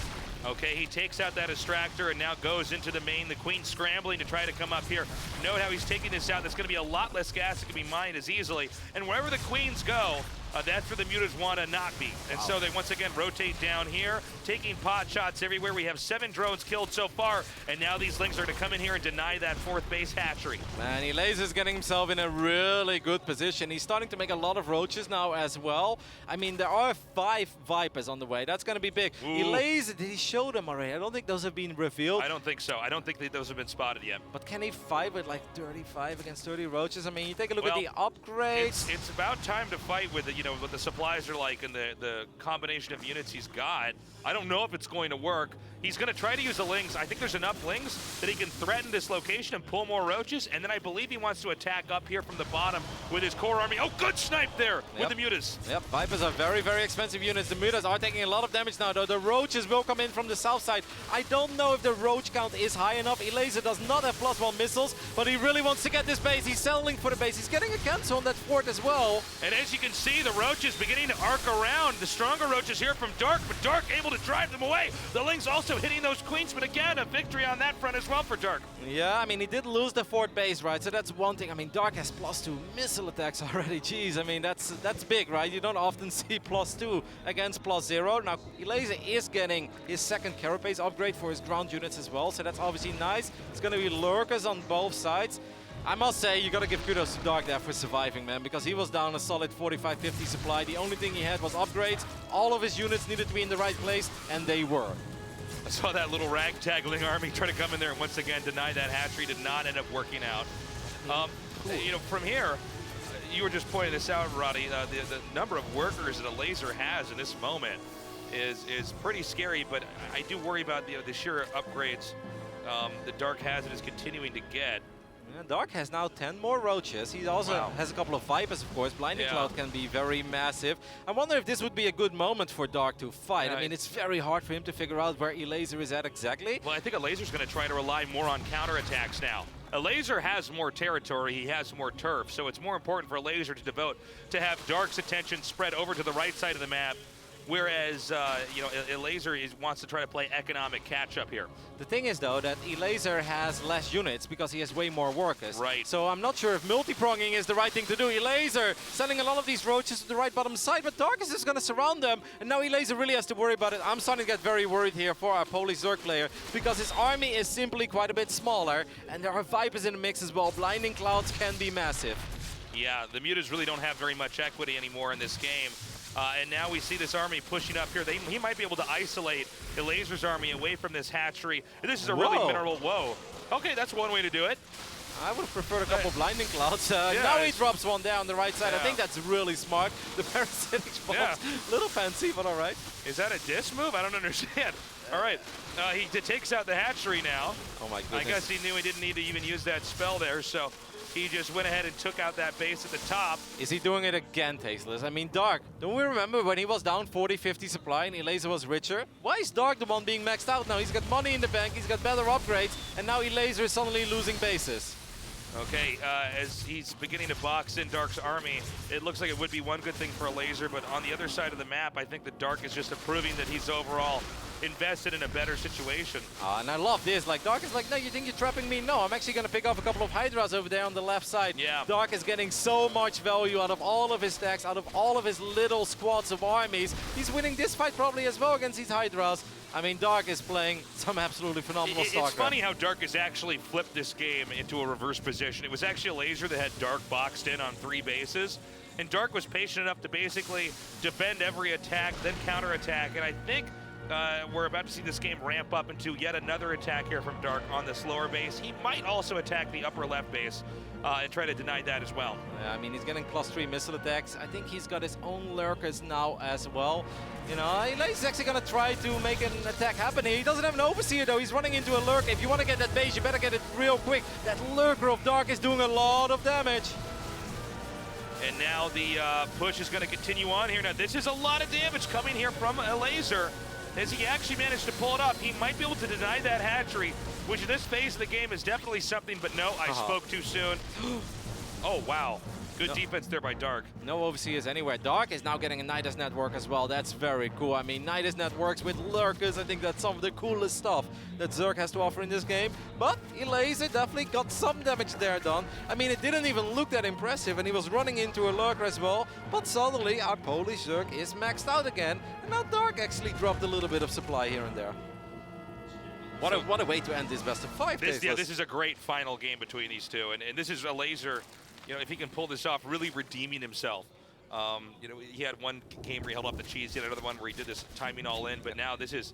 Okay, he takes out that Extractor and now goes into the main. The Queen scrambling to try to come up here. Note how he's taking this out. There's going to be a lot less gas that can be mined as easily. And wherever the Queens go, that's where the Mutas want to not be. And so they once again rotate down here, taking pot shots everywhere. We have 7 drones killed so far, and now these Lynx are going to come in here and deny that fourth base hatchery. Man, Elazer's getting himself in a really good position. He's starting to make a lot of Roaches now as well. I mean, there are 5 Vipers on the way. That's going to be big. Elazer, did he show them already? I don't think those have been revealed. I don't think so. I don't think that those have been spotted yet. But can he fight with like 35 against 30 Roaches? I mean, you take a look at the upgrades. It's about time to fight with it, you know, what the supplies are like and the combination of units he's got. I don't know if it's going to work. He's going to try to use the Lynx. I think there's enough Lynx that he can threaten this location and pull more Roaches, and then I believe he wants to attack up here from the bottom with his core army. Oh, good snipe there with the Mutas. Yep, Vipers are very, very expensive units. The Mutas are taking a lot of damage now, though. The Roaches will come in from the south side. I don't know if the Roach count is high enough. Elazer does not have +1 missiles, but he really wants to get this base. He's settling for the base. He's getting a cancel on that fort as well. And as you can see, the Roaches beginning to arc around. The stronger Roaches here from Dark, but Dark able to drive them away. The Lynx also hitting those Queens, but again, a victory on that front as well for Dark. Yeah, I mean, he did lose the fort base, right? So that's one thing. I mean, Dark has +2 missile attacks already. Jeez, I mean, that's big, right? You don't often see +2 against +0. Now, Elazer is getting his second Carapace upgrade for his ground units as well, so that's obviously nice. It's going to be lurkers on both sides. I must say, you gotta give kudos to Dark there for surviving, man, because he was down a solid 45-50 supply. The only thing he had was upgrades. All of his units needed to be in the right place, and they were. I saw that little ragtaggling army try to come in there and once again deny that hatchery. Did not end up working out. You know, from here, you were just pointing this out, Roddy. The number of workers that Elazer has in this moment is pretty scary, but I do worry about the sheer upgrades that Dark has and is continuing to get. Yeah, Dark has now 10 more roaches. He also has a couple of Vipers, of course. Blinding Cloud can be very massive. I wonder if this would be a good moment for Dark to fight. I mean, it's very hard for him to figure out where Elazer is at exactly. Well, I think Elazer's going to try to rely more on counterattacks now. Elazer has more territory, he has more turf, so it's more important for Elazer to devote to have Dark's attention spread over to the right side of the map, whereas you know, Elazer wants to try to play economic catch-up here. The thing is, though, that Elazer has less units because he has way more workers. Right. So I'm not sure if multi-pronging is the right thing to do. Elazer sending a lot of these roaches to the right bottom side, but Dark is just going to surround them, and now Elazer really has to worry about it. I'm starting to get very worried here for our Polish Zerg player because his army is simply quite a bit smaller, and there are Vipers in the mix as well. Blinding Clouds can be massive. Yeah, the Mutas really don't have very much equity anymore in this game. And now we see this army pushing up here. He might be able to isolate Elazer's army away from this hatchery. This is a really mineral. Whoa. Okay, that's one way to do it. I would have preferred a couple Blinding Clouds. Now he drops one down the right side. I think that's really smart. The parasitic spawns, little fancy, but all right. Is that a diss move? I don't understand. All right, he takes out the hatchery now. Oh my goodness. I guess he knew he didn't need to even use that spell there, so he just went ahead and took out that base at the top. Is he doing it again, Tasteless? I mean, Dark, don't we remember when he was down 40-50 supply and Elazer was richer? Why is Dark the one being maxed out now? He's got money in the bank, he's got better upgrades, and now Elazer is suddenly losing bases. Okay, as he's beginning to box in Dark's army, it looks like it would be one good thing for Elazer, but on the other side of the map, I think that Dark is just proving that he's overall invested in a better situation. And I love this. Like, Dark is like, no, you think you're trapping me? No, I'm actually going to pick off a couple of Hydras over there on the left side. Yeah. Dark is getting so much value out of all of his stacks, out of all of his little squads of armies. He's winning this fight probably as well against these Hydras. I mean, Dark is playing some absolutely phenomenal StarCraft. It's funny how Dark has actually flipped this game into a reverse position. It was actually Elazer that had Dark boxed in on 3 bases, and Dark was patient enough to basically defend every attack, then counterattack, and I think we're about to see this game ramp up into yet another attack here from Dark on this lower base. He might also attack the upper left base and try to deny that as well. Yeah, I mean, he's getting +3 missile attacks. I think he's got his own lurkers now as well. You know, he's actually going to try to make an attack happen here. He doesn't have an overseer, though. He's running into a lurker. If you want to get that base, you better get it real quick. That lurker of Dark is doing a lot of damage. And now the push is going to continue on here. Now, this is a lot of damage coming here from Elazer. As he actually managed to pull it up, he might be able to deny that hatchery, which in this phase of the game is definitely something, but no, I spoke too soon. Oh, wow. Good defense there by Dark. No overseers anywhere. Dark is now getting a Nidus network as well. That's very cool. I mean, Nidus networks with lurkers, I think that's some of the coolest stuff that Zerg has to offer in this game. But Elazer definitely got some damage there done. I mean, it didn't even look that impressive, and he was running into a lurker as well. But suddenly, our Polish Zerg is maxed out again. And now Dark actually dropped a little bit of supply here and there. What a way to end this best of 5. This is a great final game between these two. And this is Elazer, you know, if he can pull this off, really redeeming himself. You know, he had one game where he held up the cheese, he had another one where he did this timing all in, but now this is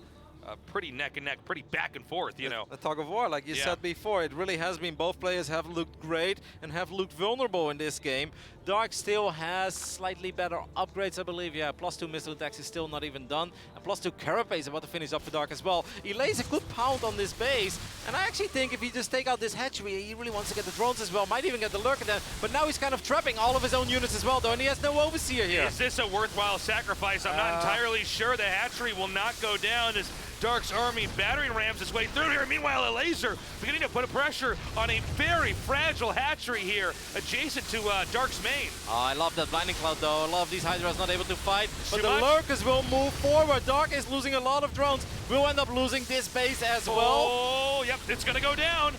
pretty neck and neck, pretty back and forth, you know. A tug of war, like you said before. It really has been. Both players have looked great and have looked vulnerable in this game. Dark still has slightly better upgrades, I believe. Yeah, +2 missile attacks is still not even done. And +2 Carapace about to finish up for Dark as well. Elazer could pound on this base. And I actually think if you just take out this hatchery, he really wants to get the drones as well. Might even get the lurker then. But now he's kind of trapping all of his own units as well, though. And he has no overseer here. Is this a worthwhile sacrifice? I'm not entirely sure. The hatchery will not go down as Dark's army battering rams its way through here. Meanwhile, Elazer beginning to put a pressure on a very fragile hatchery here adjacent to Dark's main. Oh, I love that Blinding Cloud, though. A lot of these Hydras not able to fight. But the lurkers will move forward. Dark is losing a lot of drones. We'll end up losing this base as well. Oh, yep, it's going to go down.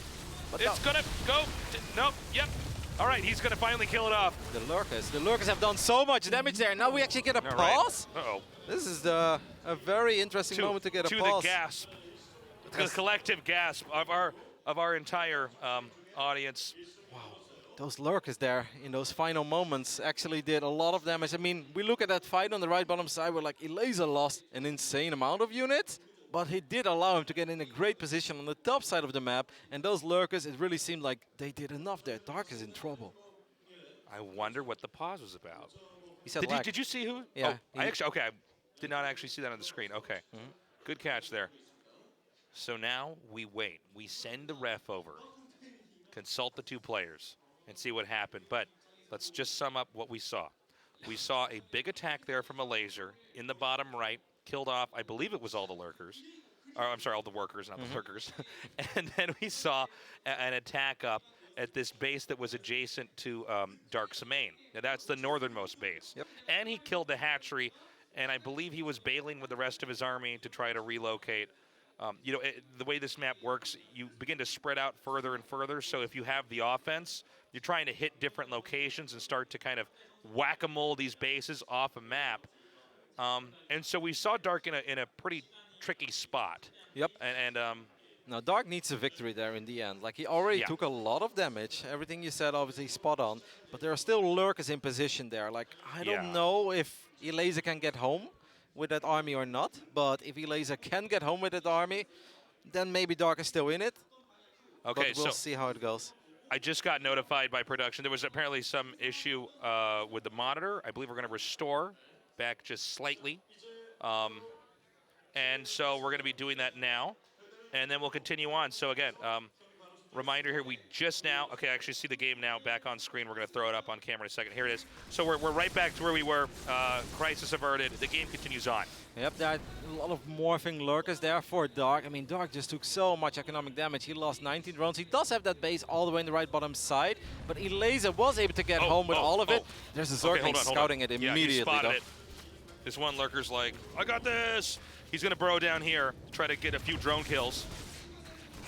But it's going to go. Nope, yep. All right, he's going to finally kill it off. The lurkers have done so much damage there. Now we actually get a pause. Right. Uh-oh. This is a very interesting moment to get a pause. To the gasp, the collective gasp of our entire audience. Wow. those lurkers there in those final moments actually did a lot of damage. I mean, we look at that fight on the right bottom side where like Elazer lost an insane amount of units, but he did allow him to get in a great position on the top side of the map. And those lurkers, it really seemed like they did enough there. Dark is in trouble. I wonder what the pause was about. He said lag. Did you see who? Yeah. Oh, I did not actually see that on the screen. Okay. Good catch there. So now we wait. We send the ref over, consult the two players, and see what happened. But let's just sum up what we saw. We saw a big attack there from Elazer in the bottom right, killed off, I believe it was all the lurkers. Or, I'm sorry, all the workers, not the lurkers. And then we saw an attack up at this base that was adjacent to Dark's main. Now that's the northernmost base. Yep. And he killed the hatchery, and I believe he was bailing with the rest of his army to try to relocate. You know, the way this map works, you begin to spread out further and further. So if you have the offense, you're trying to hit different locations and start to kind of whack-a-mole these bases off a map. And so we saw Dark in a pretty tricky spot. Yep. And now Dark needs a victory there in the end. Like he already took a lot of damage. Everything you said obviously spot on, but there are still lurkers in position there. Like I don't know if Elazer can get home with that army or not, but if Elazer can get home with that army, then maybe Dark is still in it. Okay, but we'll see how it goes. I just got notified by production. There was apparently some issue with the monitor. I believe we're going to restore back just slightly. And so we're going to be doing that now. And then we'll continue on. So again, reminder here, we just now, okay, I actually see the game now back on screen. We're going to throw it up on camera in a second. Here it is. So we're right back to where we were. Crisis averted. The game continues on. Yep, there are a lot of morphing lurkers there for Dark. I mean, Dark just took so much economic damage. He lost 19 drones. He does have that base all the way in the right bottom side, but Elazer was able to get home with all of it. There's a Zergling scouting it immediately. Yeah, he spotted it. This one lurker's like, I got this. He's going to burrow down here, try to get a few drone kills.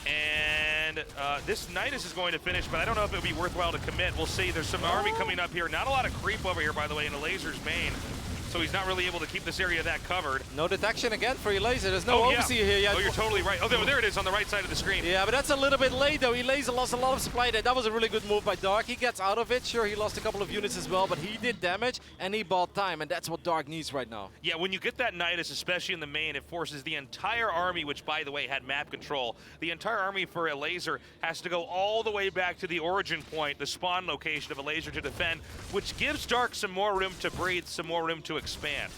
And this Nidus is going to finish, but I don't know if it would be worthwhile to commit. We'll see. There's some army coming up here. Not a lot of creep over here, by the way, in Elazer's main. So he's not really able to keep this area that covered. No detection again for Elazer. There's no overseer here yet. Oh, you're totally right. Oh, there it is on the right side of the screen. Yeah, but that's a little bit late, though. Elazer lost a lot of supply there. That was a really good move by Dark. He gets out of it. Sure, he lost a couple of units as well, but he did damage, and he bought time, and that's what Dark needs right now. Yeah, when you get that Nidus, especially in the main, it forces the entire army, which, by the way, had map control. The entire army for Elazer has to go all the way back to the origin point, the spawn location of Elazer to defend, which gives Dark some more room to breathe, some more room to expand.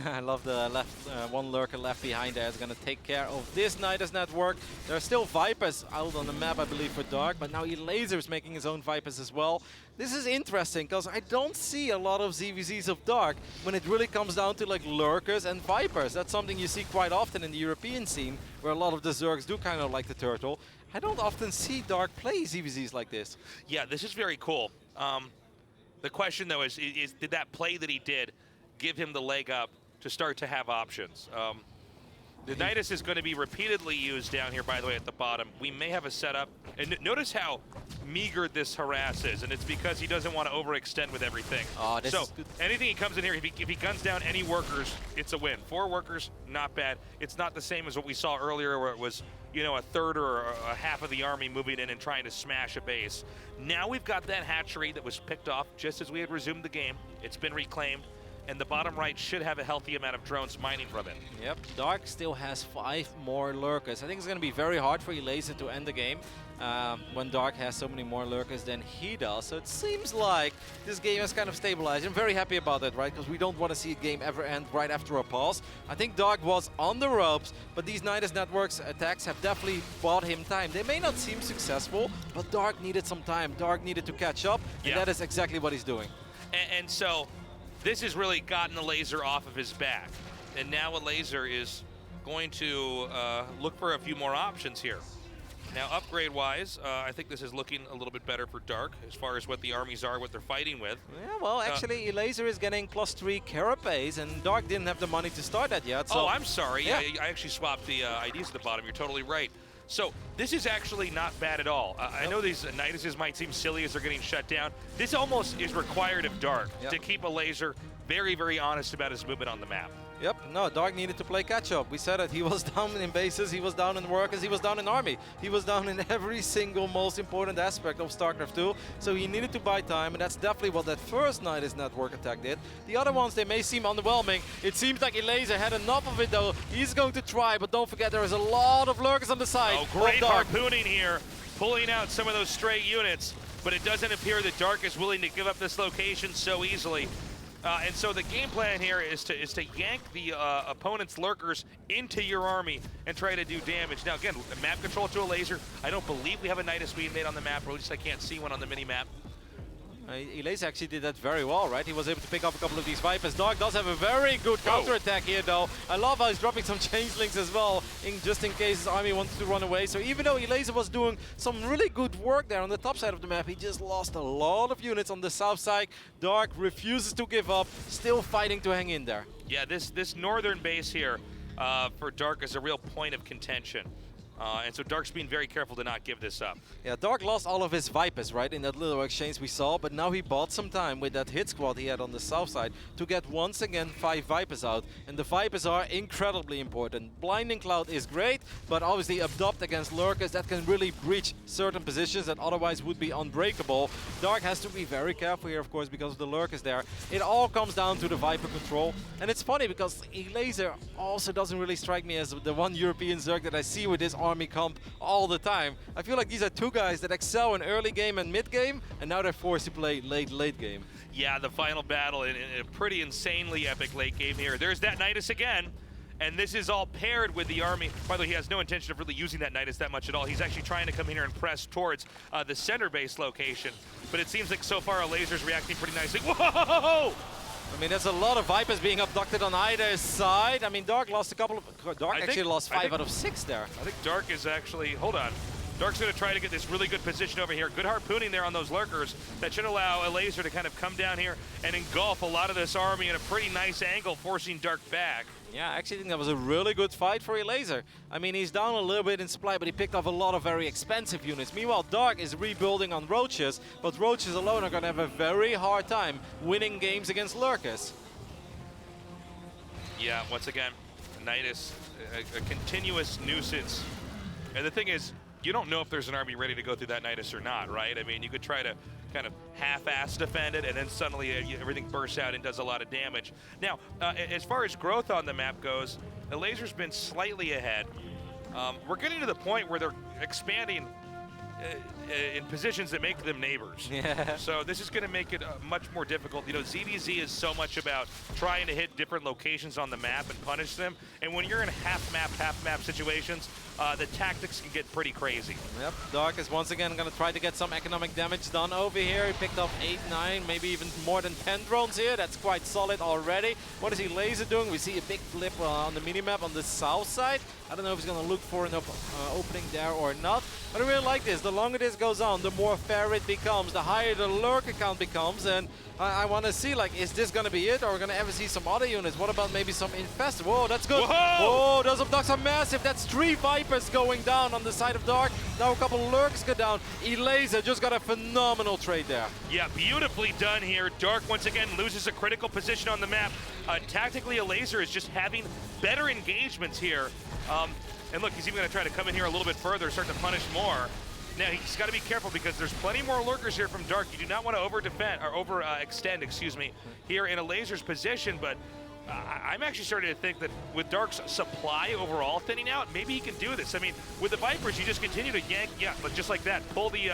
I love the left one lurker left behind there. Is going to take care of this Nidus network. There are still Vipers out on the map, I believe, for Dark, but now Elazer is making his own Vipers as well. This is interesting because I don't see a lot of ZVZs of Dark when it really comes down to like lurkers and Vipers. That's something you see quite often in the European scene, where a lot of the Zergs do kind of like the turtle. I don't often see Dark play ZVZs like this. Yeah, this is very cool. The question, though, is did that play that he did give him the leg up to start to have options? The Nidus is going to be repeatedly used down here, by the way, at the bottom. We may have a setup. And notice how meager this harass is, and it's because he doesn't want to overextend with everything. Oh, this so is good. Anything he comes in here, if he guns down any workers, it's a win. 4 workers, not bad. It's not the same as what we saw earlier where it was, you know, a third or a half of the army moving in and trying to smash a base. Now we've got that hatchery that was picked off just as we had resumed the game. It's been reclaimed. And the bottom right should have a healthy amount of drones mining from it. Yep, Dark still has 5 more lurkers. I think it's going to be very hard for Elazer to end the game when Dark has so many more lurkers than he does. So it seems like this game has kind of stabilized. I'm very happy about that, right? Because we don't want to see a game ever end right after a pause. I think Dark was on the ropes, but these Nidus Networks attacks have definitely bought him time. They may not seem successful, but Dark needed some time. Dark needed to catch up, and that is exactly what he's doing. And so this has really gotten Elazer off of his back. And now Elazer is going to look for a few more options here. Now, upgrade-wise, I think this is looking a little bit better for Dark as far as what the armies are, what they're fighting with. Yeah, well, actually, Elazer is getting +3 Carapace, and Dark didn't have the money to start that yet. So oh, I'm sorry. Yeah. I actually swapped the IDs at the bottom. You're totally right. So this is actually not bad at all. I know these Niduses might seem silly as they're getting shut down. This almost is required of Dark to keep Elazer very, very honest about his movement on the map. Yep, no, Dark needed to play catch-up. We said it, he was down in bases, he was down in workers, he was down in army. He was down in every single most important aspect of StarCraft 2, so he needed to buy time, and that's definitely what that first Nidus network attack did. The other ones, they may seem underwhelming. It seems like Elazer had enough of it though. He's going to try, but don't forget there is a lot of lurkers on the side. Oh, great harpooning here, pulling out some of those stray units, but it doesn't appear that Dark is willing to give up this location so easily. And so the game plan here is to yank the opponent's lurkers into your army and try to do damage. Now again, map control to Elazer. I don't believe we have a Nidus being made on the map, or at least I can't see one on the mini-map. Elazer actually did that very well, right? He was able to pick up a couple of these Vipers. Dark does have a very good counter-attack here, though. I love how he's dropping some changelings as well, just in case his army wants to run away. So even though Elazer was doing some really good work there on the top side of the map, he just lost a lot of units on the south side. Dark refuses to give up, still fighting to hang in there. Yeah, this northern base here for Dark is a real point of contention. And so Dark's being very careful to not give this up. Yeah, Dark lost all of his Vipers, right, in that little exchange we saw, but now he bought some time with that hit squad he had on the south side to get once again 5 Vipers out. And the Vipers are incredibly important. Blinding Cloud is great, but obviously Abduct against lurkers, that can really breach certain positions that otherwise would be unbreakable. Dark has to be very careful here, of course, because of the lurkers there. It all comes down to the Viper control. And it's funny because Elazer also doesn't really strike me as the one European Zerg that I see with this army comp all the time. I feel like these are two guys that excel in early game and mid game, and now they're forced to play late game. Yeah, the final battle in a pretty insanely epic late game here. There's that Nidus again, and this is all paired with the army. By the way, he has no intention of really using that Nidus that much at all. He's actually trying to come here and press towards the center base location. But it seems like so far Elazer's reacting pretty nicely. Whoa! I mean, there's a lot of Vipers being abducted on either side. I mean, Dark lost a couple of... Dark actually lost 5 out of 6 there. I think Dark is actually... Hold on. Dark's going to try to get this really good position over here. Good harpooning there on those lurkers. That should allow Elazer to kind of come down here and engulf a lot of this army in a pretty nice angle, forcing Dark back. Yeah, I actually think that was a really good fight for Elazer. I mean, he's down a little bit in supply, but he picked off a lot of very expensive units. Meanwhile, Dark is rebuilding on Roaches, but Roaches alone are going to have a very hard time winning games against lurkers. Yeah, once again, Nidus, a continuous nuisance. And the thing is, you don't know if there's an army ready to go through that Nidus or not, right? I mean, you could try to kind of half-ass defend it, and then suddenly everything bursts out and does a lot of damage. Now, as far as growth on the map goes, Elazer's been slightly ahead. We're getting to the point where they're expanding in positions that make them neighbors. Yeah. So this is going to make it much more difficult. You know, ZVZ is so much about trying to hit different locations on the map and punish them. And when you're in half map situations, the tactics can get pretty crazy. Yep, Dark is once again going to try to get some economic damage done over here. He picked up 8, 9, maybe even more than 10 drones here. That's quite solid already. What is Elazer doing? We see a big flip on the minimap on the south side. I don't know if he's going to look for an opening there or not. But I really like this. The longer this goes on, the more fair it becomes, the higher the lurker count becomes. And I want to see, like, is this going to be it? Or are we going to ever see some other units? What about maybe some infest? Whoa, that's good. Whoa, those abducts are massive. That's 3 Vipers going down on the side of Dark. Now a couple lurks go down. Elazer just got a phenomenal trade there. Yeah, beautifully done here. Dark once again loses a critical position on the map. Tactically, Elazer is just having better engagements here. And look, he's even going to try to come in here a little bit further, start to punish more. Now, he's got to be careful because there's plenty more lurkers here from Dark. You do not want to overextend, excuse me, here in Elazer's position, but I'm actually starting to think that with Dark's supply overall thinning out, maybe he can do this. I mean, with the Vipers, you just continue to yank, but just like that, pull the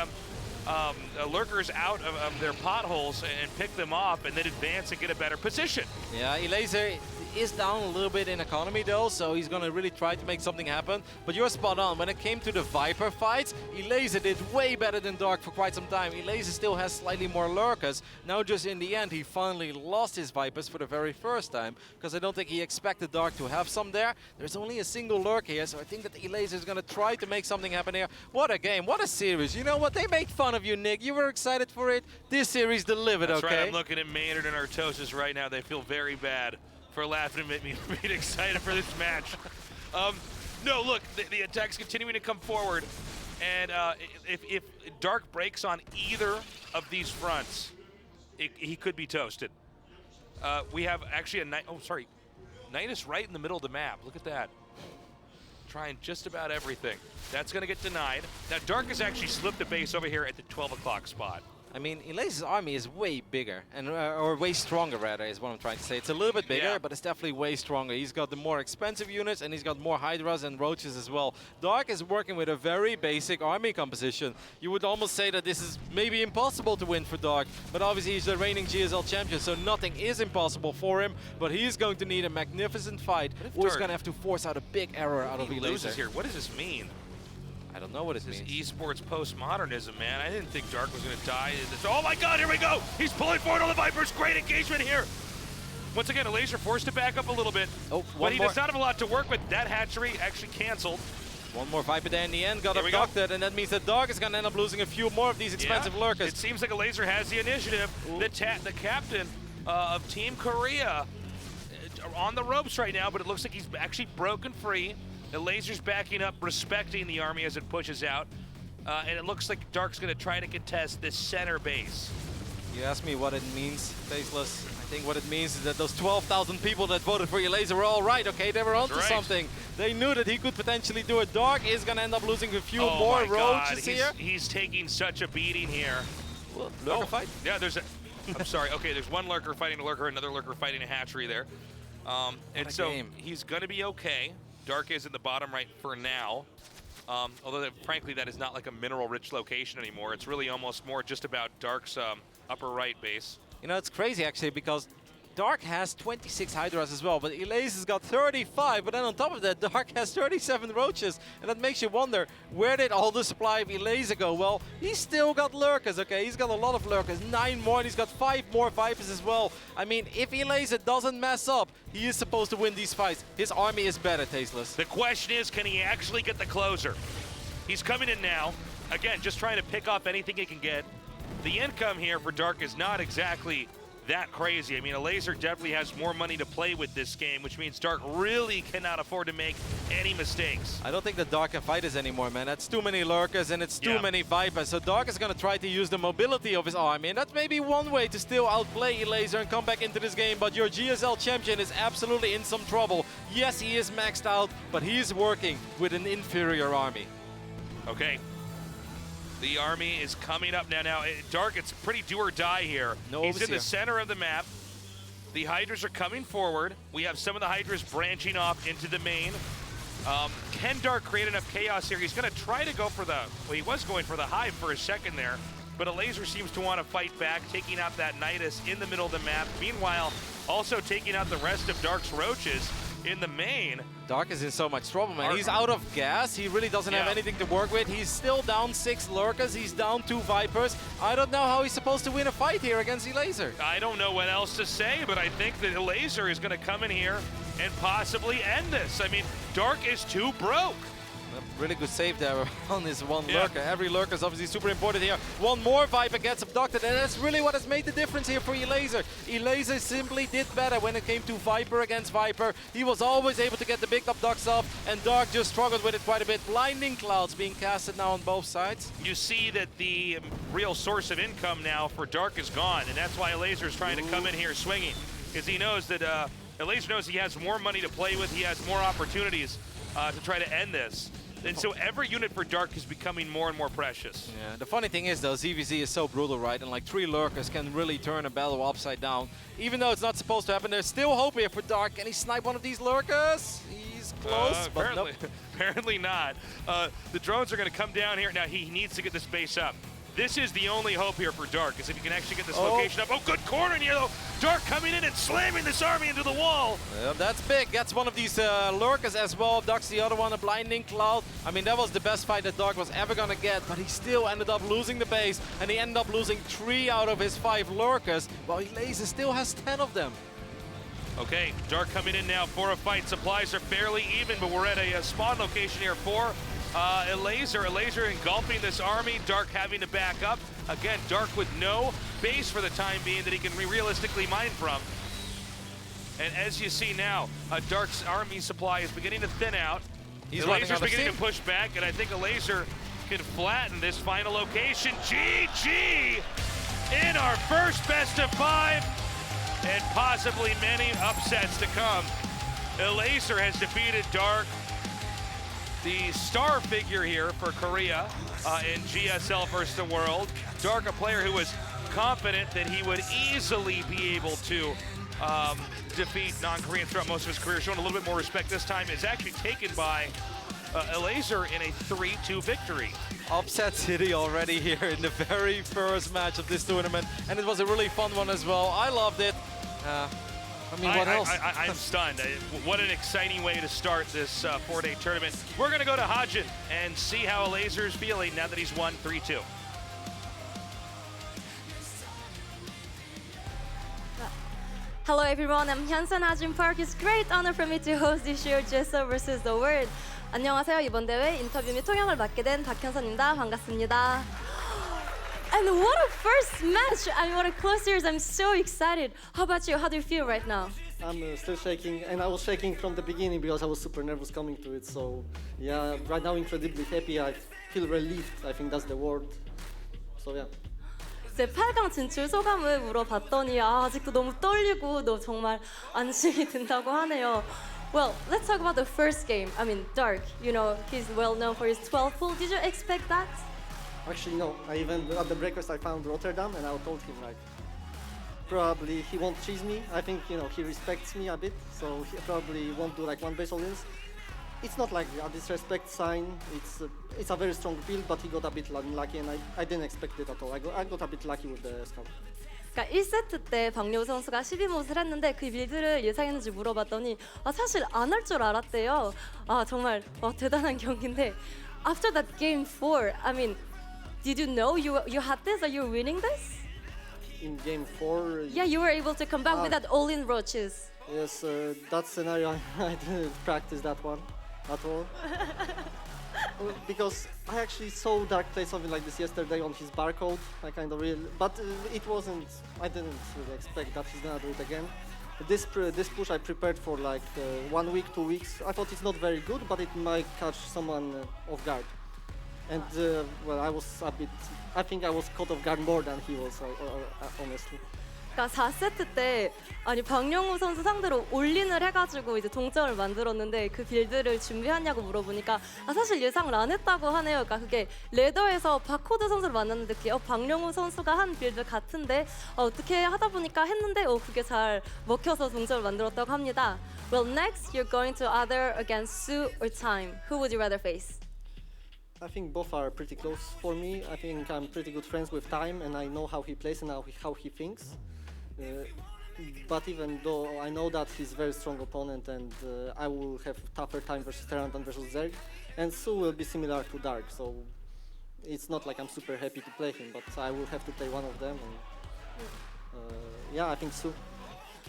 lurkers out of their potholes and pick them off and then advance and get a better position. Yeah, Elazer is down a little bit in economy though, so he's gonna really try to make something happen. But you're spot on. When it came to the Viper fights, Elazer did way better than Dark for quite some time. Elazer still has slightly more lurkers. Now just in the end, he finally lost his Vipers for the very first time, because I don't think he expected Dark to have some there. There's only a single lurk here, so I think that Elazer is gonna try to make something happen here. What a game, what a series. You know what, they made fun of you, Nick. You were excited for it. This series delivered, That's okay? Right, I'm looking at Maynard and Artosis right now. They feel very bad for laughing at me for being excited for this match. No, look, the attack's continuing to come forward, and if Dark breaks on either of these fronts, he could be toasted. We have actually a Nidus right in the middle of the map. Look at that. Trying just about everything. That's going to get denied. Now, Dark has actually slipped the base over here at the 12 o'clock spot. I mean, Elazer's army is way bigger, and or way stronger, rather, is what I'm trying to say. It's a little bit bigger, Yeah. but it's definitely way stronger. He's got the more expensive units, and he's got more Hydras and Roaches as well. Dark is working with a very basic army composition. You would almost say that this is maybe impossible to win for Dark, but obviously he's the reigning GSL champion, so nothing is impossible for him, but he's going to need a magnificent fight, or he's Dark- going to have to force out a big error out of He loses Elazer. here. What does this mean? I don't know what it This means. esports postmodernism, man. I didn't think Dark was going to die. Oh my God, here we go. He's pulling forward on the Vipers. Great engagement here. Once again, Elazer forced to back up a little bit. Oh, but one he more. does not have a lot to work with. That hatchery actually canceled. One more Viper there in the end, got Here we go. abducted, and that means that Dark is going to end up losing a few more of these expensive Yeah, lurkers. It seems like Elazer has the initiative. The captain of Team Korea on the ropes right now, but it looks like he's actually broken free. Elazer's backing up, respecting the army as it pushes out. And it looks like Dark's going to try to contest this center base. You ask me what it means, Faceless. I think what it means is that those 12,000 people that voted for Elazer were all right, okay? They were onto right. something. They knew that he could potentially do it. Dark is going to end up losing a few Oh more my God, roaches here. He's taking such a beating here. Well, lurker fight. Yeah, there's a... I'm sorry. Okay, there's one lurker fighting a lurker, another lurker fighting a hatchery there. And a so game. he's going to be okay. Dark is at the bottom right for now. Although, frankly, that is not like a mineral-rich location anymore. It's really almost more just about Dark's upper right base. You know, it's crazy actually because Dark has 26 Hydras as well, but Elazer's got 35, but then on top of that, Dark has 37 Roaches, and that makes you wonder, where did all the supply of Elazer go? Well, he's still got lurkers, okay? He's got a lot of lurkers, 9 more, and he's got 5 more Vipers as well. I mean, if Elazer doesn't mess up, he is supposed to win these fights. His army is better, Tasteless. The question is, can he actually get the closer? He's coming in now. Again, just trying to pick off anything he can get. The income here for Dark is not exactly that crazy. I mean, Elazer definitely has more money to play with this game, which means Dark really cannot afford to make any mistakes. I don't think that Dark can fight this anymore, man. That's too many lurkers and it's too Yeah. many Vipers. So Dark is going to try to use the mobility of his army, and that's maybe one way to still outplay Elazer and come back into this game. But your GSL champion is absolutely in some trouble. Yes, he is maxed out, but he is working with an inferior army. Okay. The army is coming up now. Dark, it's pretty do or die here. No He's in overseer. the center of the map. The Hydras are coming forward. We have some of the Hydras branching off into the main. Can Dark create enough chaos here? He's going to try to go for the... Well, he was going for the hive for a second there, but Elazer seems to want to fight back, taking out that Nidus in the middle of the map. Meanwhile, also taking out the rest of Dark's Roaches in the main. Dark is in so much trouble, man. He's out of gas. He really doesn't have Yeah. anything to work with. He's still down 6 lurkers. He's down 2 Vipers. I don't know how he's supposed to win a fight here against Elazer. I don't know what else to say, but I think that Elazer is going to come in here and possibly end this. I mean, Dark is too broke. A really good save there on this one Yeah. lurker. Every lurker is obviously super important here. One more Viper gets abducted, and that's really what has made the difference here for Elazer. Elazer simply did better when it came to Viper against Viper. He was always able to get the big abducts off, and Dark just struggled with it quite a bit. Blinding Clouds being casted now on both sides. You see that the real source of income now for Dark is gone, and that's why Elazer is trying to come in here swinging, because he knows that Elazer knows he has more money to play with, he has more opportunities to try to end this. And so every unit for Dark is becoming more and more precious. Yeah, the funny thing is though, ZVZ is so brutal, right? And like 3 lurkers can really turn a battle upside down. Even though it's not supposed to happen, there's still hope here for Dark. Can he snipe one of these lurkers? He's close, but Apparently, nope. apparently not. The drones are going to come down here. Now he needs to get this base up. This is the only hope here for Dark, is if he can actually get this location up. Oh, good corner in here, though. Dark coming in and slamming this army into the wall. That's big. That's one of these lurkers as well. Ducks the other one, a Blinding Cloud. I mean, that was the best fight that Dark was ever going to get, but he still ended up losing the base, and he ended up losing 3 out of his 5 lurkers, while Elazer still has 10 of them. Okay, Dark coming in now for a fight. Supplies are fairly even, but we're at a spawn location here for Elazer. Elazer engulfing this army. Dark having to back up. Again, Dark with no base for the time being that he can realistically mine from. And as you see now, Dark's army supply is beginning to thin out. He's running Elazer's out of beginning steam. to push back, and I think Elazer can flatten this final location. GG in our first best of 5, and possibly many upsets to come Elazer has defeated Dark, the star figure here for Korea in GSL versus the world. Dark, a player who was confident that he would easily be able to defeat non-Koreans throughout most of his career, showing a little bit more respect this time, is actually taken by Elazer in a 3-2 victory. Upset City already here in the very first match of this tournament, and it was a really fun one as well. I loved it. I mean, what else? I'm stunned. What an exciting way to start this 4-day tournament. We're going to go to Hajin and see how Elazer is feeling now that he's won 3-2. Hello everyone, I'm Hyunsun Hajin Park. It's a great honor for me to host this year GSL vs. the World. 안녕하세요. 이번 대회 인터뷰 및 통역을 맡게 된 박현선입니다. 반갑습니다. And what a first match! I mean, what a close series. I'm so excited. How about you? How do you feel right now? I'm still shaking, and I was shaking from the beginning because I was super nervous coming to it. So yeah, right now incredibly happy. I feel relieved. I think that's the word. So yeah. 제 8강 진출 소감을 물어봤더니 아직도 너무 떨리고 정말 안심이 든다고 하네요. Well, let's talk about the first game. I mean, Dark. You know, he's well known for his 12 pull. Did you expect that? Actually, no. I even at the breakfast I found Rotterdam, and I told him like, probably he won't cheese me. I think he respects me a bit, so he probably won't do like one base all-ins. It's not like a disrespect sign. It's a very strong build, but he got a bit unlucky, and I didn't expect it at all. I got a bit lucky with the scout. 그러니까 1세트 때 박려우 선수가 12못을 했는데 그 빌드를 예상했는지 물어봤더니 사실 안 할 줄 알았대요. 정말 대단한 경기인데 after that game 4, I mean, did you know you had this? Are you winning this? In game 4. Yeah, you were able to come back with that all-in roaches. Yes, that scenario I didn't practice that one at all. Because I actually saw Dark play something like this yesterday on his barcode. I kind of but it wasn't. I didn't really expect that he's gonna do it again. This push I prepared for like 1 week, 2 weeks. I thought it's not very good, but it might catch someone off guard. And well, I think I was caught off guard more than he was, honestly. 그러니까 4세트 때 박영우 선수 상대로 올린을 해가지고 이제 동점을 만들었는데 그 빌드를 준비했냐고 물어보니까 사실 예상을 안 했다고 하네요. 그러니까 그게 레더에서 바코드 선수를 만났는데 그게 박영우 선수가 한 빌드 같은데 어떻게 하다 보니까 했는데 그게 잘 먹혀서 동점을 만들었다고 합니다. Well, next you're going to either against ShoWTimE. Who would you rather face? I think both are pretty close for me. I think I'm pretty good friends with Time, and I know how he plays and how he thinks. But even though I know that he's a very strong opponent, and I will have tougher time versus Terran than versus Zerg, and Su will be similar to Dark, so it's not like I'm super happy to play him, but I will have to play one of them. And, yeah, I think Su.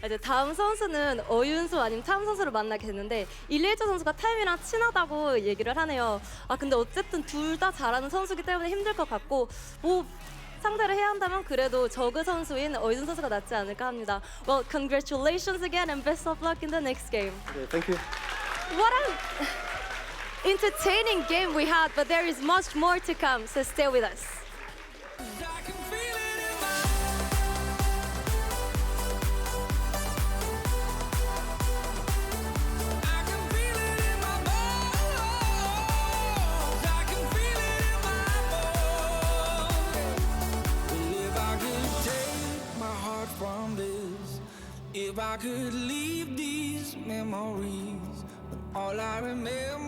이제 다음 선수는 어윤수 아니면 타임 선수를 만나게 됐는데 일레이저 선수가 타임이랑 친하다고 얘기를 하네요. 근데 어쨌든 둘 다 잘하는 선수기 때문에 힘들 것 같고 상대를 해야 한다면 그래도 저그 선수인 어윤수 선수가 낫지 않을까 합니다. Well, congratulations again and best of luck in the next game. Yeah, thank you. What an entertaining game we had, but there is much more to come, so stay with us. If I could leave these memories, all I remember